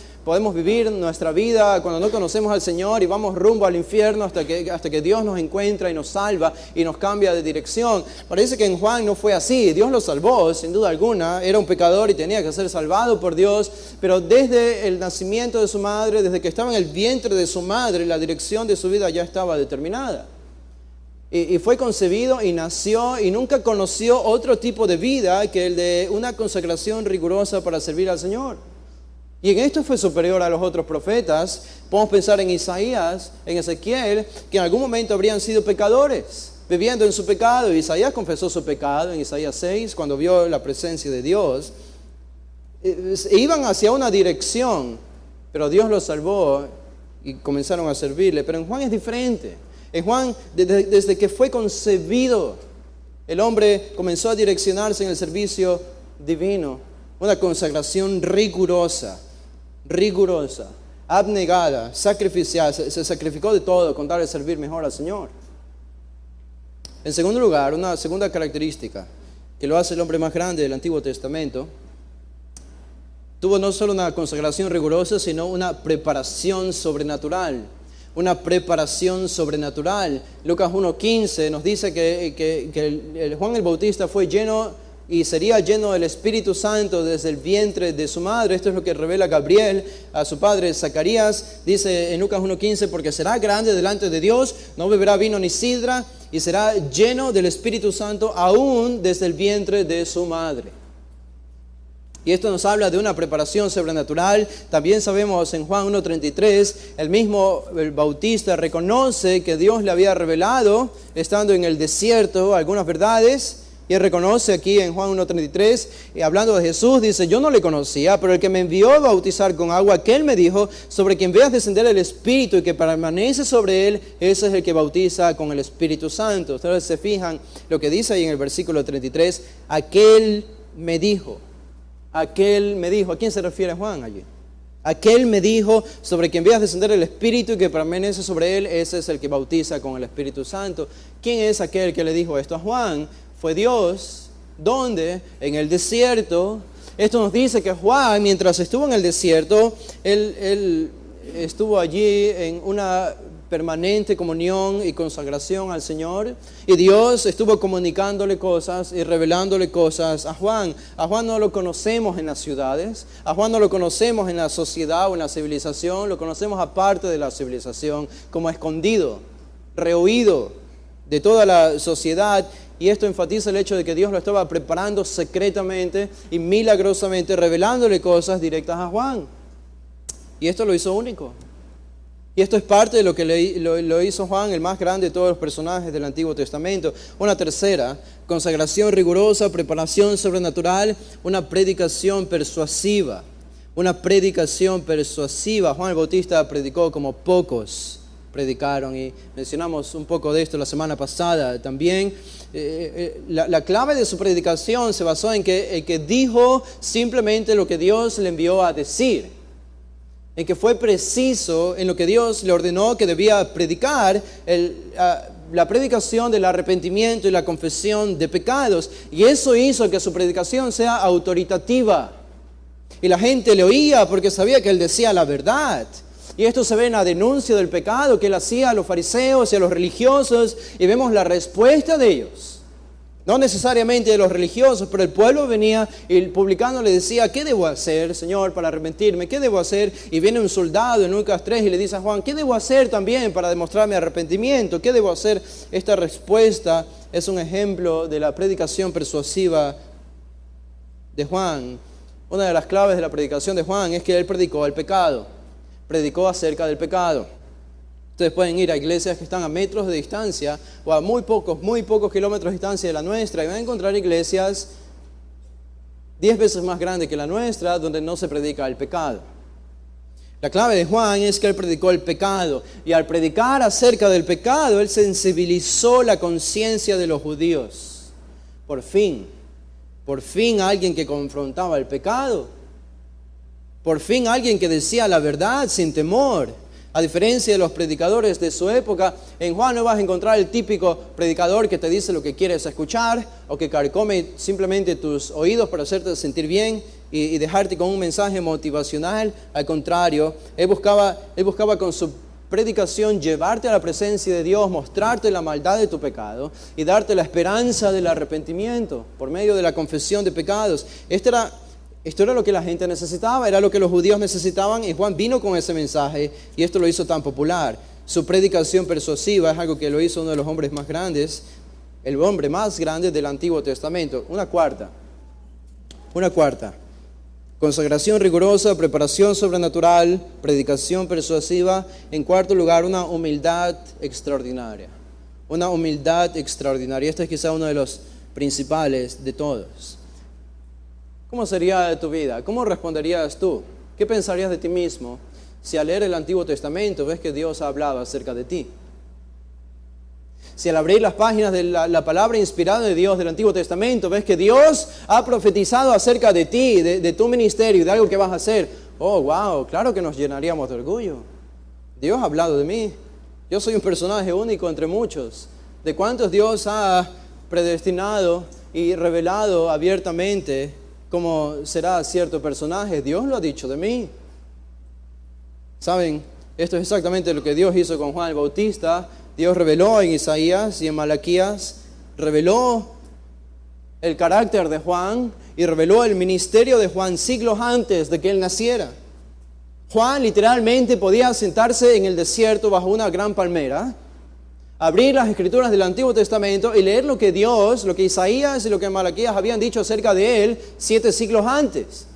vivir nuestra vida cuando no conocemos al Señor y vamos rumbo al infierno hasta que Dios nos encuentra y nos salva y nos cambia de dirección. Parece que en Juan no fue así. Dios lo salvó, sin duda alguna. Era un pecador y tenía que ser salvado por Dios. Pero desde el nacimiento de su madre, desde que estaba en el vientre de su madre, la dirección de su vida ya estaba determinada. Y fue concebido y nació y nunca conoció otro tipo de vida que el de una consagración rigurosa para servir al Señor. Y en esto fue superior a los otros profetas. Podemos pensar en Isaías, en Ezequiel, que en algún momento habrían sido pecadores, viviendo en su pecado. Isaías confesó su pecado en Isaías 6, cuando vio la presencia de Dios. Iban hacia una dirección, pero Dios los salvó y comenzaron a servirle. Pero en Juan es diferente. En Juan, desde que fue concebido, el hombre comenzó a direccionarse en el servicio divino. Una consagración rigurosa, abnegada, sacrificial. Se sacrificó de todo con tal de servir mejor al Señor. En segundo lugar, una segunda característica que lo hace el hombre más grande del Antiguo Testamento, tuvo no solo una consagración rigurosa, sino una preparación sobrenatural. Una preparación sobrenatural. Lucas 1:15 nos dice que Juan el Bautista fue lleno y sería lleno del Espíritu Santo desde el vientre de su madre. Esto es lo que revela Gabriel a su padre Zacarías. Dice en Lucas 1:15, porque será grande delante de Dios, no beberá vino ni sidra, y será lleno del Espíritu Santo aún desde el vientre de su madre. Y esto nos habla de una preparación sobrenatural. También sabemos en Juan 1:33, el mismo Bautista reconoce que Dios le había revelado, estando en el desierto, algunas verdades. Y él reconoce aquí en Juan 1:33, hablando de Jesús, dice, yo no le conocía, pero el que me envió a bautizar con agua, aquel me dijo, sobre quien veas descender el Espíritu y que permanece sobre él, ese es el que bautiza con el Espíritu Santo. Ustedes se fijan lo que dice ahí en el versículo 33, aquel me dijo. Aquel me dijo, ¿a quién se refiere Juan allí? Aquel me dijo, sobre quien veas descender el Espíritu y que permanece sobre él, ese es el que bautiza con el Espíritu Santo. ¿Quién es aquel que le dijo esto a Juan? Fue Dios. ¿Dónde? En el desierto. Esto nos dice que Juan, mientras estuvo en el desierto, él estuvo allí en una permanente comunión y consagración al Señor, y Dios estuvo comunicándole cosas y revelándole cosas a Juan. A Juan no lo conocemos en las ciudades, a Juan no lo conocemos en la sociedad o en la civilización, lo conocemos aparte de la civilización, como escondido, rehuido de toda la sociedad. Y esto enfatiza el hecho de que Dios lo estaba preparando secretamente y milagrosamente, revelándole cosas directas a Juan. Y esto lo hizo único. Y esto es parte de lo que lo hizo Juan, el más grande de todos los personajes del Antiguo Testamento. Una tercera, consagración rigurosa, preparación sobrenatural, una predicación persuasiva. una predicación persuasiva. Juan el Bautista predicó como pocos predicaron, y mencionamos un poco de esto la semana pasada también. La clave de su predicación se basó en que dijo simplemente lo que Dios le envió a decir, en que fue preciso en lo que Dios le ordenó que debía predicar, la predicación del arrepentimiento y la confesión de pecados. Y eso hizo que su predicación sea autoritativa. Y la gente le oía porque sabía que él decía la verdad. Y esto se ve en la denuncia del pecado que él hacía a los fariseos y a los religiosos, y vemos la respuesta de ellos. No necesariamente de los religiosos, pero el pueblo venía y el publicano le decía: ¿qué debo hacer, Señor, para arrepentirme? ¿Qué debo hacer? Y viene un soldado en Lucas 3 y le dice a Juan: ¿qué debo hacer también para demostrar mi arrepentimiento? ¿Qué debo hacer? Esta respuesta es un ejemplo de la predicación persuasiva de Juan. Una de las claves de la predicación de Juan es que él predicó el pecado. Predicó acerca del pecado. Ustedes pueden ir a iglesias que están a metros de distancia o a muy pocos kilómetros de distancia de la nuestra, y van a encontrar iglesias 10 veces más grandes que la nuestra donde no se predica el pecado. La clave de Juan es que él predicó el pecado, y al predicar acerca del pecado, él sensibilizó la conciencia de los judíos. Por fin alguien que confrontaba el pecado. Por fin alguien que decía la verdad sin temor. A diferencia de los predicadores de su época, en Juan no vas a encontrar el típico predicador que te dice lo que quieres escuchar, o que carcome simplemente tus oídos para hacerte sentir bien y dejarte con un mensaje motivacional. Al contrario, él buscaba con su predicación llevarte a la presencia de Dios, mostrarte la maldad de tu pecado y darte la esperanza del arrepentimiento por medio de la confesión de pecados. Esto era lo que la gente necesitaba, era lo que los judíos necesitaban, y Juan vino con ese mensaje, y esto lo hizo tan popular. Su predicación persuasiva es algo que lo hizo uno de los hombres más grandes, el hombre más grande del Antiguo Testamento. Una cuarta. Consagración rigurosa, preparación sobrenatural, predicación persuasiva. En cuarto lugar, una humildad extraordinaria. Una humildad extraordinaria. Este es quizá uno de los principales de todos. ¿Cómo sería tu vida? ¿Cómo responderías tú? ¿Qué pensarías de ti mismo si al leer el Antiguo Testamento ves que Dios ha hablado acerca de ti? Si al abrir las páginas de la palabra inspirada de Dios del Antiguo Testamento ves que Dios ha profetizado acerca de ti, de tu ministerio, de algo que vas a hacer. Oh, wow, claro que nos llenaríamos de orgullo. Dios ha hablado de mí. Yo soy un personaje único entre muchos. ¿De cuántos Dios ha predestinado y revelado abiertamente cómo será cierto personaje? Dios lo ha dicho de mí. ¿Saben? Esto es exactamente lo que Dios hizo con Juan el Bautista. Dios reveló en Isaías y en Malaquías, reveló el carácter de Juan y reveló el ministerio de Juan siglos antes de que él naciera. Juan literalmente podía sentarse en el desierto bajo una gran palmera, abrir las escrituras del Antiguo Testamento y leer lo que Dios, lo que Isaías y lo que Malaquías habían dicho acerca de él 7 siglos antes.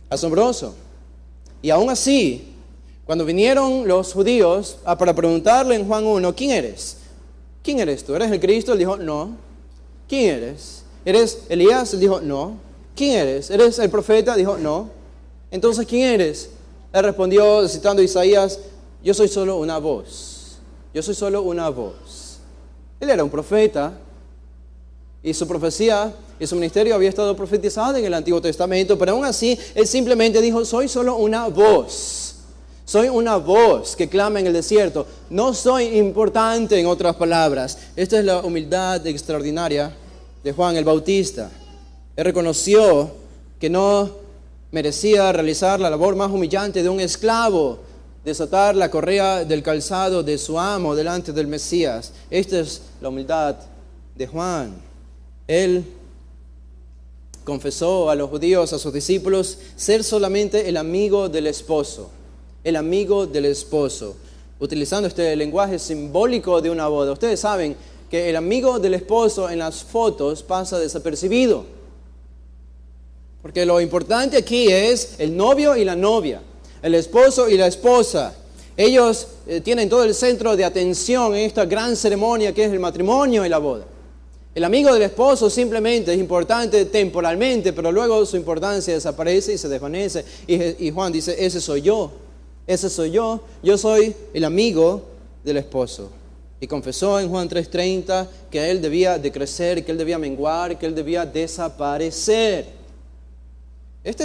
Asombroso. Y aún así, cuando vinieron los judíos para preguntarle en Juan 1, ¿quién eres? ¿Quién eres tú? ¿Eres el Cristo? Él dijo, no. ¿Quién eres? ¿Eres Elías? Él dijo, no. ¿Quién eres? ¿Eres el profeta? Dijo, no. Entonces, ¿quién eres? Él respondió, citando Isaías, yo soy solo una voz. Yo soy solo una voz. Él era un profeta. Y su profecía y su ministerio había estado profetizado en el Antiguo Testamento. Pero aún así, él simplemente dijo, soy solo una voz. Soy una voz que clama en el desierto. No soy importante, en otras palabras. Esta es la humildad extraordinaria de Juan el Bautista. Él reconoció que no merecía realizar la labor más humillante de un esclavo, desatar la correa del calzado de su amo delante del Mesías. Esta es la humildad de Juan. Él confesó a los judíos, a sus discípulos, ser solamente el amigo del esposo. El amigo del esposo. Utilizando este lenguaje simbólico de una boda. Ustedes saben que el amigo del esposo en las fotos pasa desapercibido. Porque lo importante aquí es el novio y la novia. El esposo y la esposa. Ellos tienen todo el centro de atención en esta gran ceremonia que es el matrimonio y la boda. El amigo del esposo simplemente es importante temporalmente, pero luego su importancia desaparece y se desvanece. Y Juan dice, ese soy yo, yo soy el amigo del esposo. Y confesó en Juan 3:30 que él debía de crecer, que él debía menguar, que él debía desaparecer. Esta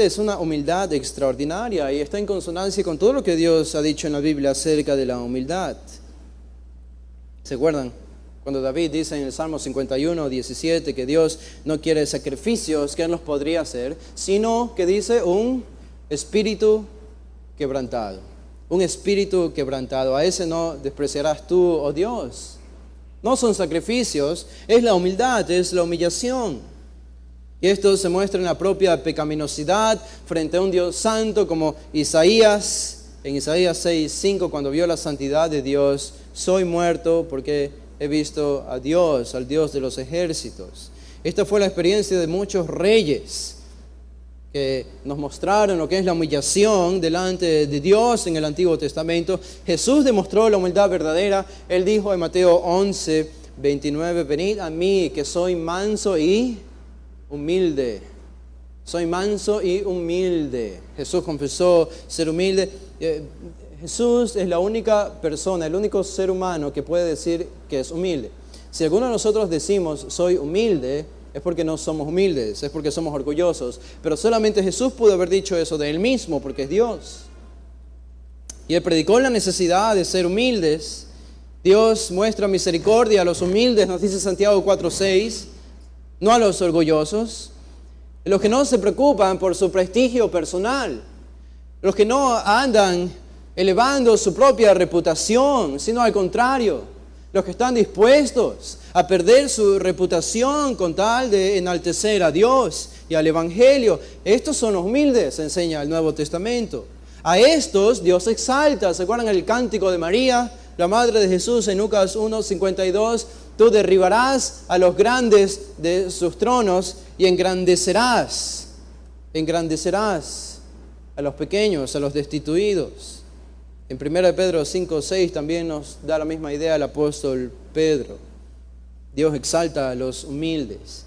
es una humildad extraordinaria y está en consonancia con todo lo que Dios ha dicho en la Biblia acerca de la humildad. ¿Se acuerdan? Cuando David dice en el Salmo 51:17 que Dios no quiere sacrificios que Él los podría hacer, sino que dice un espíritu quebrantado. Un espíritu quebrantado. A ese no despreciarás tú, oh Dios. No son sacrificios, es la humildad, es la humillación. Y esto se muestra en la propia pecaminosidad frente a un Dios santo, como Isaías, en Isaías 6:5, cuando vio la santidad de Dios, soy muerto porque he visto a Dios, al Dios de los ejércitos. Esta fue la experiencia de muchos reyes que nos mostraron lo que es la humillación delante de Dios en el Antiguo Testamento. Jesús demostró la humildad verdadera. Él dijo en Mateo 11:29, venid a mí que soy manso y humilde. Soy manso y humilde. Jesús confesó ser humilde. Jesús es la única persona, el único ser humano que puede decir que es humilde. Si alguno de nosotros decimos soy humilde, es porque no somos humildes, es porque somos orgullosos. Pero solamente Jesús pudo haber dicho eso de Él mismo, porque es Dios. Y Él predicó la necesidad de ser humildes. Dios muestra misericordia a los humildes, nos dice Santiago 4:6, no a los orgullosos. Los que no se preocupan por su prestigio personal, los que no andan elevando su propia reputación, sino al contrario, los que están dispuestos a perder su reputación con tal de enaltecer a Dios y al Evangelio. Estos son los humildes, enseña el Nuevo Testamento. A estos Dios exalta. ¿Se acuerdan el cántico de María, la madre de Jesús, en Lucas 1:52? Tú derribarás a los grandes de sus tronos y engrandecerás a los pequeños, a los destituidos. En 1 Pedro 5:6 también nos da la misma idea el apóstol Pedro. Dios exalta a los humildes.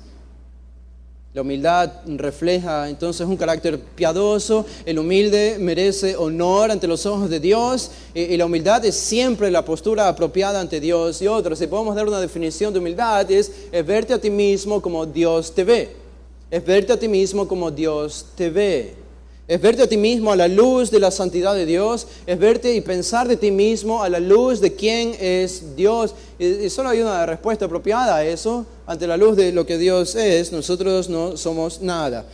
La humildad refleja entonces un carácter piadoso. El humilde merece honor ante los ojos de Dios y la humildad es siempre la postura apropiada ante Dios y otros. Si podemos dar una definición de humildad es verte a ti mismo como Dios te ve. Es verte a ti mismo como Dios te ve. Es verte a ti mismo a la luz de la santidad de Dios. Es verte y pensar de ti mismo a la luz de quién es Dios. Y solo hay una respuesta apropiada a eso. Ante la luz de lo que Dios es, nosotros no somos nada.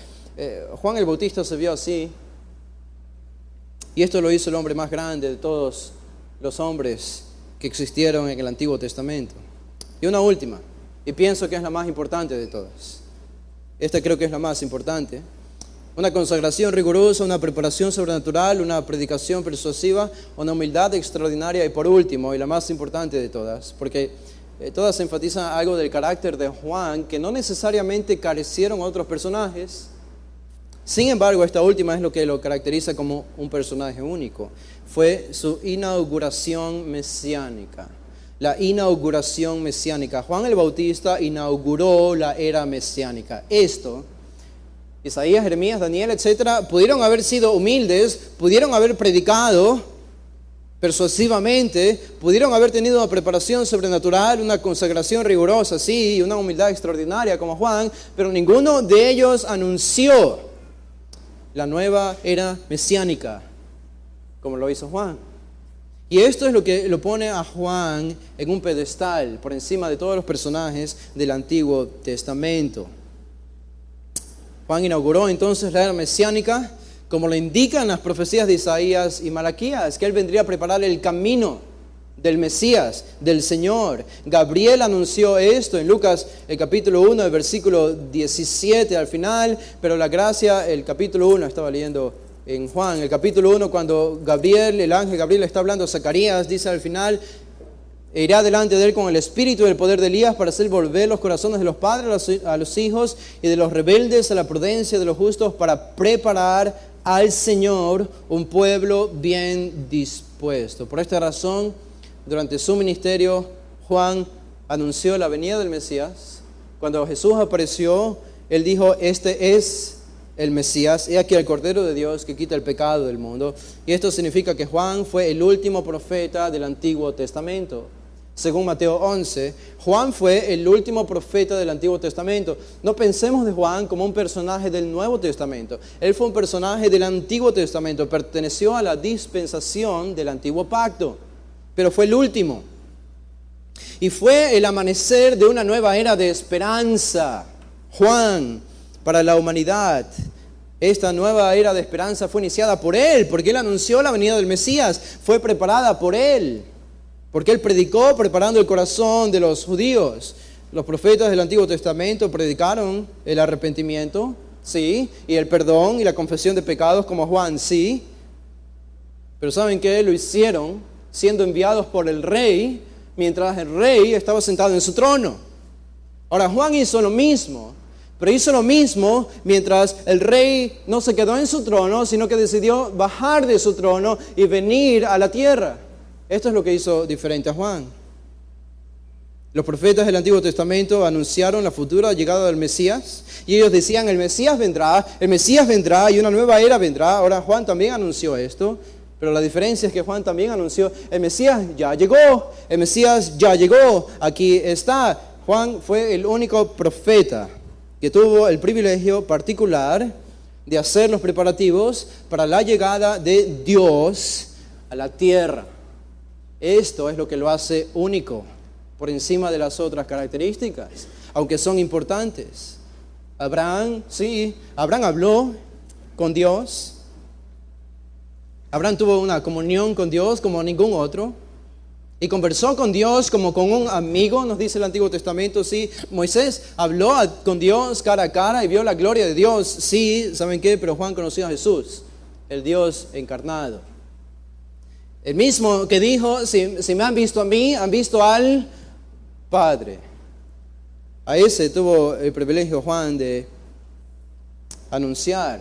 Juan el Bautista se vio así. Y esto lo hizo el hombre más grande de todos los hombres que existieron en el Antiguo Testamento. Y una última, y pienso que es la más importante de todas. Esta creo que es la más importante. Una consagración rigurosa, una preparación sobrenatural, una predicación persuasiva, una humildad extraordinaria y por último, y la más importante de todas, porque todas enfatizan algo del carácter de Juan que no necesariamente carecieron otros personajes. Sin embargo, esta última es lo que lo caracteriza como un personaje único. Fue su inauguración mesiánica. La inauguración mesiánica. Juan el Bautista inauguró la era mesiánica. Esto, Isaías, Jeremías, Daniel, etcétera, pudieron haber sido humildes, pudieron haber predicado persuasivamente, pudieron haber tenido una preparación sobrenatural, una consagración rigurosa, sí, y una humildad extraordinaria como Juan, pero ninguno de ellos anunció la nueva era mesiánica, como lo hizo Juan. Y esto es lo que lo pone a Juan en un pedestal por encima de todos los personajes del Antiguo Testamento. Juan inauguró entonces la era mesiánica, como lo indican las profecías de Isaías y Malaquías, que él vendría a preparar el camino del Mesías, del Señor. Gabriel anunció esto en Lucas, el capítulo 1, el versículo 17 al final, pero la gracia, el capítulo 1, estaba leyendo en Juan, el capítulo 1, cuando Gabriel, el ángel Gabriel está hablando a Zacarías, dice al final, e irá delante de él con el espíritu y el poder de Elías para hacer volver los corazones de los padres a los hijos y de los rebeldes a la prudencia de los justos para preparar al Señor un pueblo bien dispuesto. Por esta razón, durante su ministerio, Juan anunció la venida del Mesías. Cuando Jesús apareció, Él dijo, este es el Mesías, he aquí el Cordero de Dios que quita el pecado del mundo. Y esto significa que Juan fue el último profeta del Antiguo Testamento. Según Mateo 11, Juan fue el último profeta del Antiguo Testamento. No pensemos de Juan como un personaje del Nuevo Testamento. Él fue un personaje del Antiguo Testamento, perteneció a la dispensación del Antiguo Pacto, pero fue el último. Y fue el amanecer de una nueva era de esperanza. Juan, para la humanidad. Esta nueva era de esperanza fue iniciada por Él, porque Él anunció la venida del Mesías. Fue preparada por Él, porque Él predicó preparando el corazón de los judíos. Los profetas del Antiguo Testamento predicaron el arrepentimiento, sí, y el perdón y la confesión de pecados como Juan, sí. Pero ¿saben qué? Lo hicieron siendo enviados por el rey, mientras el rey estaba sentado en su trono. Ahora Juan hizo lo mismo, pero hizo lo mismo mientras el rey no se quedó en su trono, sino que decidió bajar de su trono y venir a la tierra. Esto es lo que hizo diferente a Juan. Los profetas del Antiguo Testamento anunciaron la futura llegada del Mesías y ellos decían, el Mesías vendrá y una nueva era vendrá. Ahora Juan también anunció esto. Pero la diferencia es que Juan también anunció, el Mesías ya llegó, aquí está. Juan fue el único profeta que tuvo el privilegio particular de hacer los preparativos para la llegada de Dios a la tierra. Esto es lo que lo hace único por encima de las otras características, aunque son importantes. Abraham habló con Dios. Abraham tuvo una comunión con Dios como ningún otro. Y conversó con Dios como con un amigo, nos dice el Antiguo Testamento, sí. Moisés habló con Dios cara a cara y vio la gloria de Dios, sí. ¿Saben qué? Pero Juan conoció a Jesús, el Dios encarnado. El mismo que dijo, si me han visto a mí, han visto al Padre. A ese tuvo el privilegio Juan de anunciar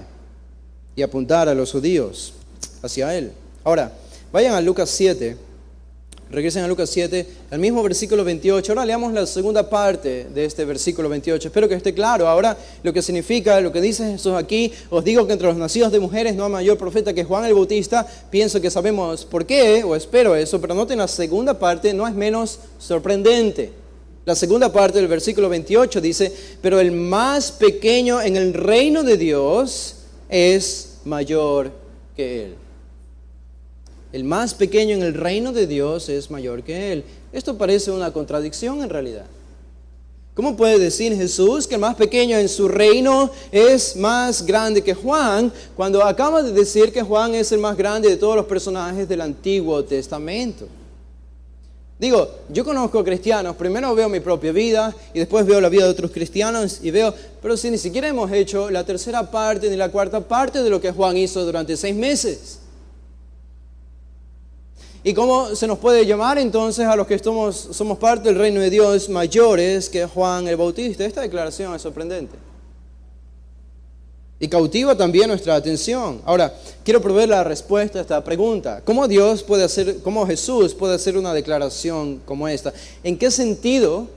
y apuntar a los judíos hacia Él. Ahora, vayan a Lucas 7, regresen a Lucas 7, el mismo versículo 28. Ahora leamos la segunda parte de este versículo 28. Espero que esté claro ahora lo que significa, lo que dice Jesús aquí. Os digo que entre los nacidos de mujeres no hay mayor profeta que Juan el Bautista. Pienso que sabemos por qué, o espero eso, pero noten la segunda parte, no es menos sorprendente. La segunda parte del versículo 28 dice, pero el más pequeño en el reino de Dios es mayor que él. El más pequeño en el reino de Dios es mayor que Él. Esto parece una contradicción en realidad. ¿Cómo puede decir Jesús que el más pequeño en su reino es más grande que Juan, cuando acaba de decir que Juan es el más grande de todos los personajes del Antiguo Testamento? Digo, yo conozco cristianos, primero veo mi propia vida y después veo la vida de otros cristianos y veo, pero si ni siquiera hemos hecho la tercera parte ni la cuarta parte de lo que Juan hizo durante 6 meses. ¿Y cómo se nos puede llamar entonces a los que somos parte del reino de Dios mayores que Juan el Bautista? Esta declaración es sorprendente. Y cautiva también nuestra atención. Ahora, quiero proveer la respuesta a esta pregunta. ¿Cómo Jesús puede hacer una declaración como esta? ¿En qué sentido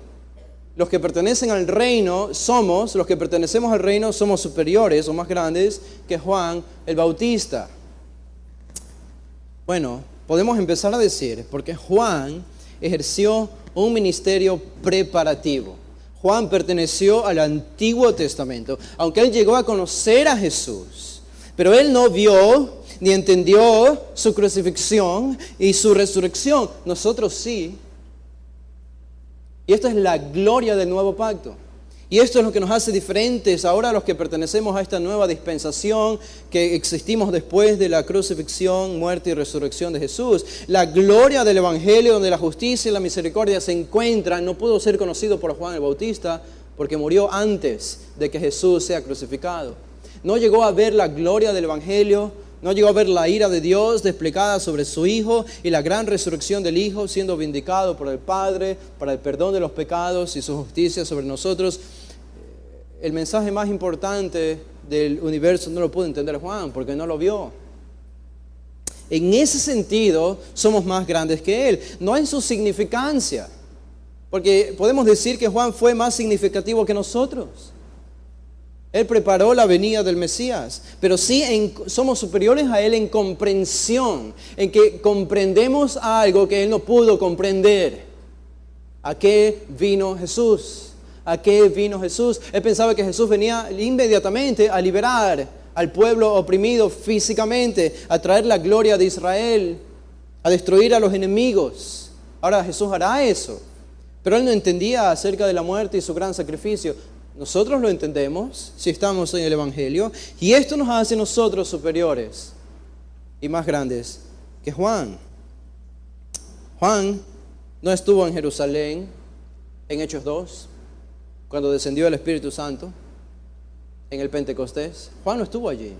los que pertenecen al reino los que pertenecemos al reino somos superiores o más grandes que Juan el Bautista? Bueno, podemos empezar a decir, porque Juan ejerció un ministerio preparativo. Juan perteneció al Antiguo Testamento, aunque él llegó a conocer a Jesús, pero él no vio ni entendió su crucifixión y su resurrección. Nosotros sí. Y esta es la gloria del nuevo pacto. Y esto es lo que nos hace diferentes ahora a los que pertenecemos a esta nueva dispensación que existimos después de la crucifixión, muerte y resurrección de Jesús. La gloria del Evangelio donde la justicia y la misericordia se encuentran no pudo ser conocido por Juan el Bautista porque murió antes de que Jesús sea crucificado. No llegó a ver la gloria del Evangelio, no llegó a ver la ira de Dios desplegada sobre su Hijo y la gran resurrección del Hijo siendo vindicado por el Padre para el perdón de los pecados y su justicia sobre nosotros. El mensaje más importante del universo no lo pudo entender Juan porque no lo vio. En ese sentido somos más grandes que Él, no en su significancia. Porque podemos decir que Juan fue más significativo que nosotros. Él preparó la venida del Mesías, pero sí somos superiores a Él en comprensión, en que comprendemos algo que Él no pudo comprender. ¿A qué vino Jesús? ¿A qué vino Jesús? Él pensaba que Jesús venía inmediatamente a liberar al pueblo oprimido físicamente, a traer la gloria de Israel, a destruir a los enemigos. Ahora Jesús hará eso, pero Él no entendía acerca de la muerte y su gran sacrificio. Nosotros lo entendemos si estamos en el Evangelio, y esto nos hace nosotros superiores y más grandes que Juan. Juan no estuvo en Jerusalén en Hechos 2, cuando descendió el Espíritu Santo, en el Pentecostés. Juan no estuvo allí.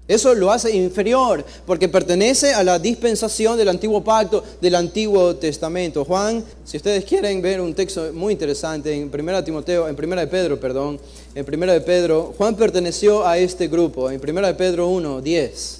Eso lo hace inferior, porque pertenece a la dispensación del antiguo pacto, del Antiguo Testamento. Juan, si ustedes quieren ver un texto muy interesante en 1 de Pedro, Juan perteneció a este grupo, en 1 de Pedro 1:10.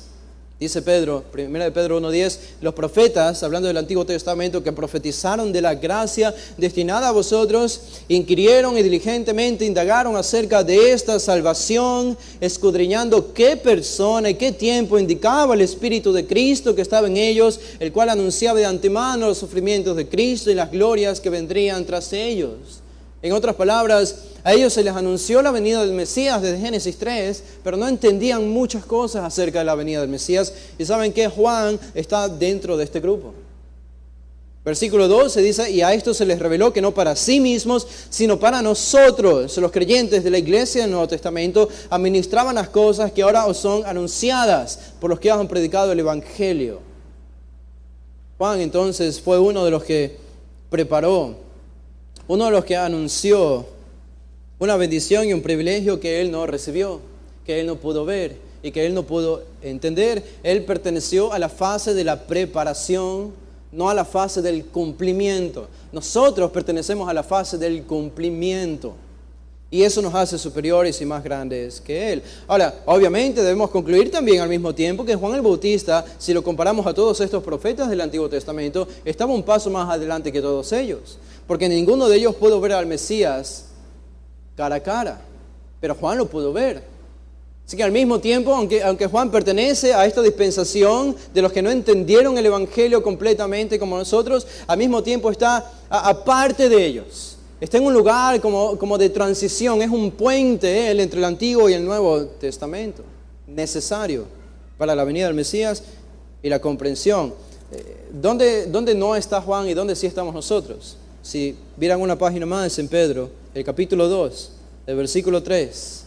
Dice Pedro, 1 de Pedro 1:10, los profetas, hablando del Antiguo Testamento, que profetizaron de la gracia destinada a vosotros, inquirieron y diligentemente indagaron acerca de esta salvación, escudriñando qué persona y qué tiempo indicaba el Espíritu de Cristo que estaba en ellos, el cual anunciaba de antemano los sufrimientos de Cristo y las glorias que vendrían tras ellos. En otras palabras, a ellos se les anunció la venida del Mesías desde Génesis 3, pero no entendían muchas cosas acerca de la venida del Mesías. Y saben que Juan está dentro de este grupo. Versículo 12 dice, y a esto se les reveló que no para sí mismos, sino para nosotros, los creyentes de la iglesia del Nuevo Testamento, administraban las cosas que ahora os son anunciadas por los que han predicado el Evangelio. Juan entonces fue uno de los que preparó, uno de los que anunció una bendición y un privilegio que él no recibió, que él no pudo ver y que él no pudo entender. Él perteneció a la fase de la preparación, no a la fase del cumplimiento. Nosotros pertenecemos a la fase del cumplimiento. Y eso nos hace superiores y más grandes que Él. Ahora, obviamente debemos concluir también al mismo tiempo que Juan el Bautista, si lo comparamos a todos estos profetas del Antiguo Testamento, estaba un paso más adelante que todos ellos. Porque ninguno de ellos pudo ver al Mesías cara a cara, pero Juan lo pudo ver. Así que al mismo tiempo, aunque Juan pertenece a esta dispensación de los que no entendieron el Evangelio completamente como nosotros, al mismo tiempo está aparte de ellos. Está en un lugar como de transición, es un puente él entre el Antiguo y el Nuevo Testamento, necesario para la venida del Mesías y la comprensión. ¿Dónde no está Juan y dónde sí estamos nosotros? Si vieran una página más en Pedro, el capítulo 2, el versículo 3.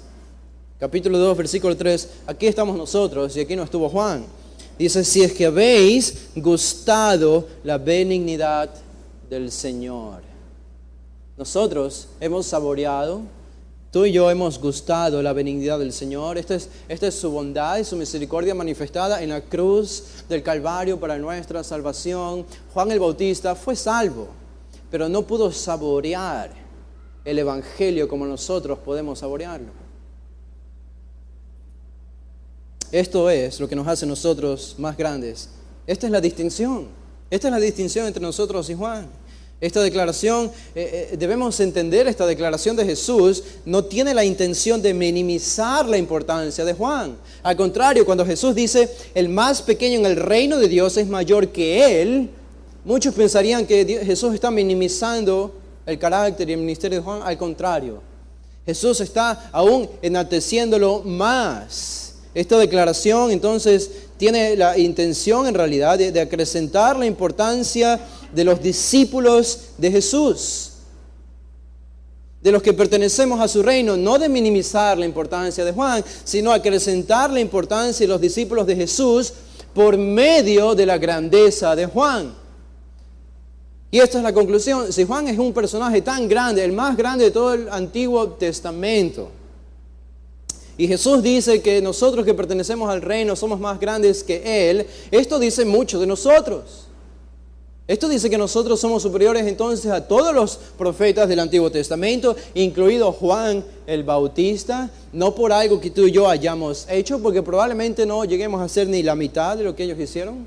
Capítulo 2, versículo 3. Aquí estamos nosotros y aquí no estuvo Juan. Dice, si es que habéis gustado la benignidad del Señor. Nosotros hemos saboreado, tú y yo hemos gustado la benignidad del Señor. Esta es su bondad y su misericordia manifestada en la cruz del Calvario para nuestra salvación. Juan el Bautista fue salvo, pero no pudo saborear el Evangelio como nosotros podemos saborearlo. Esto es lo que nos hace nosotros más grandes. Esta es la distinción. Esta es la distinción entre nosotros y Juan. Esta declaración, debemos entender, esta declaración de Jesús no tiene la intención de minimizar la importancia de Juan. Al contrario, cuando Jesús dice, el más pequeño en el reino de Dios es mayor que él, muchos pensarían que Jesús está minimizando el carácter y el ministerio de Juan. Al contrario, Jesús está aún enalteciéndolo más. Esta declaración entonces tiene la intención en realidad de acrecentar la importancia de los discípulos de Jesús, de los que pertenecemos a su reino, no de minimizar la importancia de Juan, sino acrecentar la importancia de los discípulos de Jesús por medio de la grandeza de Juan. Y esta es la conclusión. Si Juan es un personaje tan grande, el más grande de todo el Antiguo Testamento, y Jesús dice que nosotros que pertenecemos al reino somos más grandes que Él, esto dice mucho de nosotros. Esto dice que nosotros somos superiores entonces a todos los profetas del Antiguo Testamento, incluido Juan el Bautista, no por algo que tú y yo hayamos hecho, porque probablemente no lleguemos a ser ni la mitad de lo que ellos hicieron,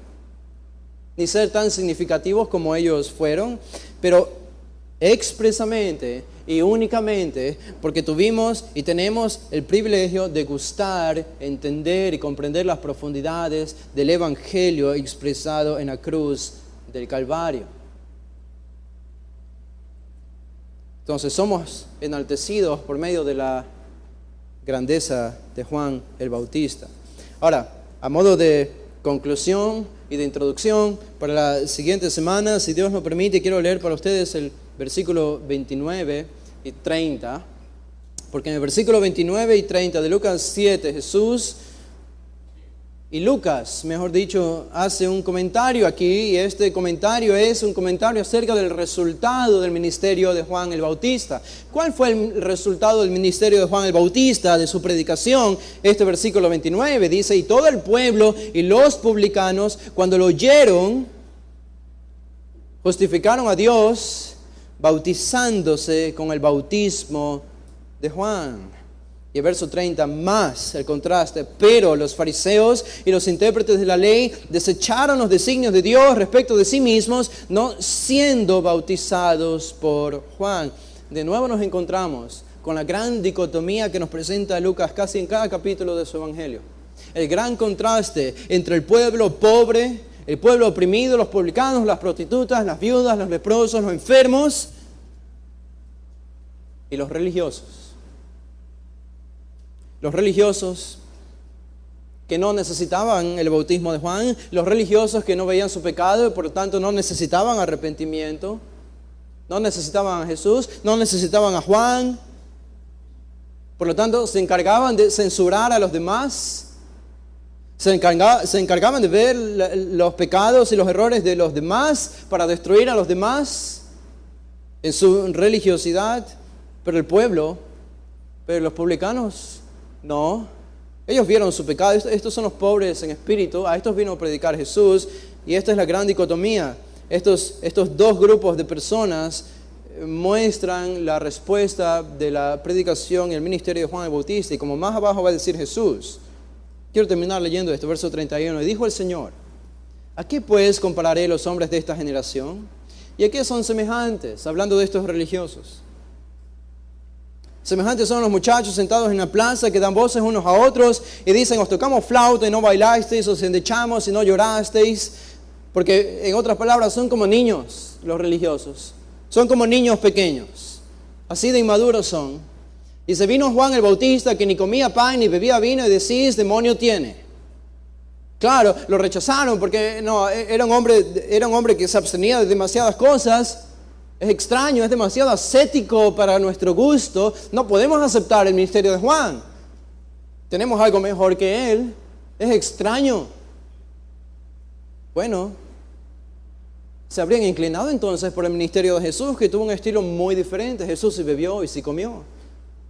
ni ser tan significativos como ellos fueron, pero expresamente y únicamente porque tuvimos y tenemos el privilegio de gustar, entender y comprender las profundidades del Evangelio expresado en la cruz del Calvario. Entonces somos enaltecidos por medio de la grandeza de Juan el Bautista. Ahora, a modo de conclusión y de introducción para la siguiente semana, si Dios nos permite, quiero leer para ustedes el versículo 29 y 30, porque en el versículo 29 y 30 de Lucas 7, Jesús y Lucas, mejor dicho, hace un comentario aquí, y este comentario es un comentario acerca del resultado del ministerio de Juan el Bautista. ¿Cuál fue el resultado del ministerio de Juan el Bautista, de su predicación? Este versículo 29 dice: y todo el pueblo y los publicanos, cuando lo oyeron, justificaron a Dios, bautizándose con el bautismo de Juan. Y el verso 30, más el contraste: pero los fariseos y los intérpretes de la ley desecharon los designios de Dios respecto de sí mismos, no siendo bautizados por Juan. De nuevo nos encontramos con la gran dicotomía que nos presenta Lucas casi en cada capítulo de su evangelio. El gran contraste entre el pueblo pobre, el pueblo oprimido, los publicanos, las prostitutas, las viudas, los leprosos, los enfermos y los religiosos. Los religiosos que no necesitaban el bautismo de Juan, los religiosos que no veían su pecado y por lo tanto no necesitaban arrepentimiento, no necesitaban a Jesús, no necesitaban a Juan, por lo tanto se encargaban de censurar a los demás. Se encargaban de ver los pecados y los errores de los demás para destruir a los demás en su religiosidad. Pero el pueblo, pero los publicanos, no. Ellos vieron su pecado. Estos son los pobres en espíritu. A estos vino a predicar Jesús. Y esta es la gran dicotomía. Estos dos grupos de personas muestran la respuesta de la predicación y el ministerio de Juan el Bautista. Y como más abajo va a decir Jesús, quiero terminar leyendo esto, verso 31. Y dijo el Señor: ¿a qué pues compararé los hombres de esta generación? ¿Y a qué son semejantes? Hablando de estos religiosos. Semejantes son los muchachos sentados en la plaza que dan voces unos a otros y dicen: os tocamos flauta y no bailasteis, os endechamos y no llorasteis. Porque en otras palabras son como niños los religiosos. Son como niños pequeños. Así de inmaduros son. Y se vino Juan el Bautista, que ni comía pan ni bebía vino, y decís: demonio tiene. Claro, lo rechazaron porque no, era un hombre que se abstenía de demasiadas cosas. Es extraño, es demasiado ascético para nuestro gusto. No podemos aceptar el ministerio de Juan. Tenemos algo mejor que él. Es extraño. Bueno, se habrían inclinado entonces por el ministerio de Jesús, que tuvo un estilo muy diferente. Jesús sí bebió y sí comió.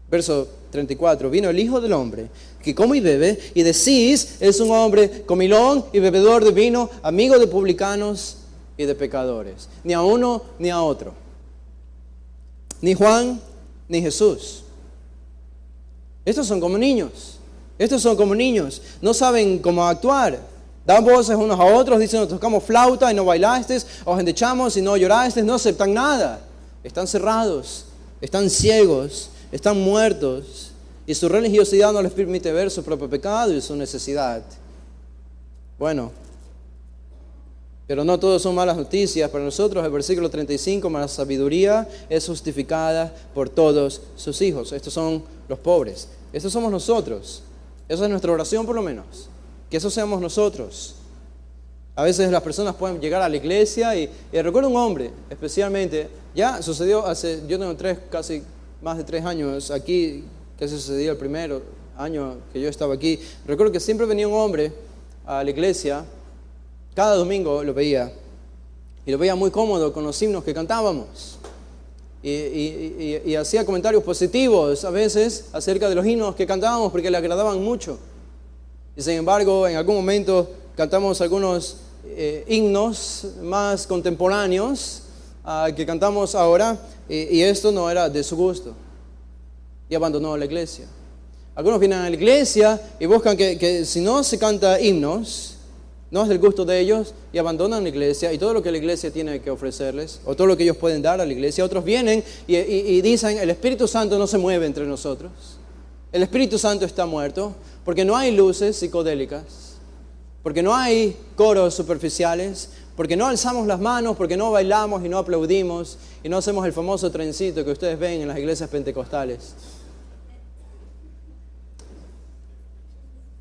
Verso 34, vino el Hijo del Hombre, que come y bebe, y decís: es un hombre comilón y bebedor de vino, amigo de publicanos y de pecadores. Ni a uno ni a otro. Ni Juan ni Jesús. Estos son como niños. Estos son como niños. No saben cómo actuar. Dan voces unos a otros, dicen: nos tocamos flauta y no bailasteis, os endechamos y no llorasteis. No aceptan nada. Están cerrados, están ciegos, están muertos, y su religiosidad no les permite ver su propio pecado y su necesidad. Bueno, pero no todos son malas noticias. Para nosotros el versículo 35, mas la sabiduría es justificada por todos sus hijos. Estos son los pobres. Estos somos nosotros. Esa es nuestra oración por lo menos. Que eso seamos nosotros. A veces las personas pueden llegar a la iglesia y recuerdo un hombre especialmente, ya sucedió yo tengo casi más de 3 años aquí, que sucedió el primer año que yo estaba aquí. Recuerdo que siempre venía un hombre a la iglesia. Cada domingo lo veía, y lo veía muy cómodo con los himnos que cantábamos, y hacía comentarios positivos a veces acerca de los himnos que cantábamos porque le agradaban mucho. Y sin embargo, en algún momento cantamos algunos himnos más contemporáneos que cantamos ahora, y esto no era de su gusto, y abandonó la iglesia. Algunos vienen a la iglesia y buscan que si no se canta himnos, no es del gusto de ellos y abandonan la iglesia y todo lo que la iglesia tiene que ofrecerles, o todo lo que ellos pueden dar a la iglesia. Otros vienen y dicen, el Espíritu Santo no se mueve entre nosotros. El Espíritu Santo está muerto porque no hay luces psicodélicas, porque no hay coros superficiales, porque no alzamos las manos, porque no bailamos y no aplaudimos y no hacemos el famoso trencito que ustedes ven en las iglesias pentecostales.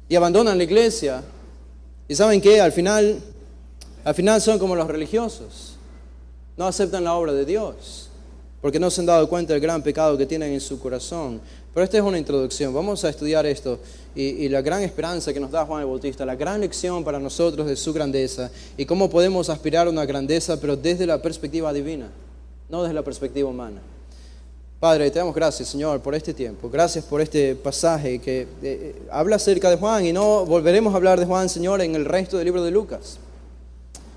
Y abandonan la iglesia. ¿Y saben qué? Al final son como los religiosos. No aceptan la obra de Dios, porque no se han dado cuenta del gran pecado que tienen en su corazón. Pero esta es una introducción. Vamos a estudiar esto y la gran esperanza que nos da Juan el Bautista, la gran lección para nosotros de su grandeza y cómo podemos aspirar a una grandeza, pero desde la perspectiva divina, no desde la perspectiva humana. Padre, te damos gracias, Señor, por este tiempo. Gracias por este pasaje que habla acerca de Juan y no volveremos a hablar de Juan, Señor, en el resto del libro de Lucas.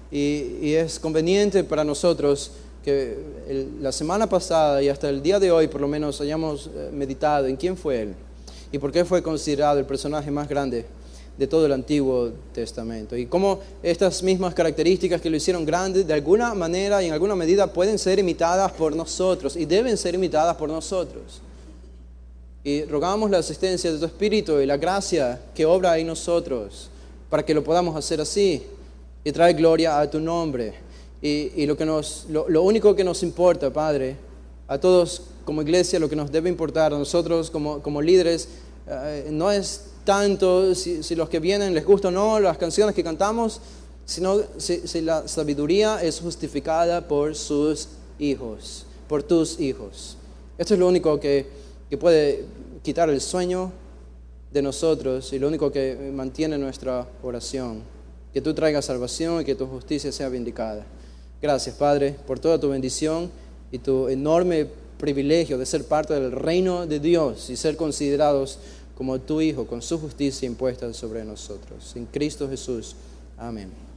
Y es conveniente para nosotros que la semana pasada y hasta el día de hoy por lo menos hayamos meditado en quién fue Él y por qué fue considerado el personaje más grande de todo el Antiguo Testamento. Y cómo estas mismas características que lo hicieron grande, de alguna manera y en alguna medida pueden ser imitadas por nosotros y deben ser imitadas por nosotros. Y rogamos la asistencia de tu Espíritu y la gracia que obra en nosotros para que lo podamos hacer así y traer gloria a tu nombre. Y lo único que nos importa, Padre, a todos como iglesia, lo que nos debe importar a nosotros como líderes, no es tanto si los que vienen les gusta o no las canciones que cantamos, sino si la sabiduría es justificada por sus hijos, por tus hijos. Esto es lo único que puede quitar el sueño de nosotros y lo único que mantiene nuestra oración. Que tú traigas salvación y que tu justicia sea vindicada. Gracias, Padre, por toda tu bendición y tu enorme privilegio de ser parte del reino de Dios y ser considerados como tu Hijo con su justicia impuesta sobre nosotros. En Cristo Jesús. Amén.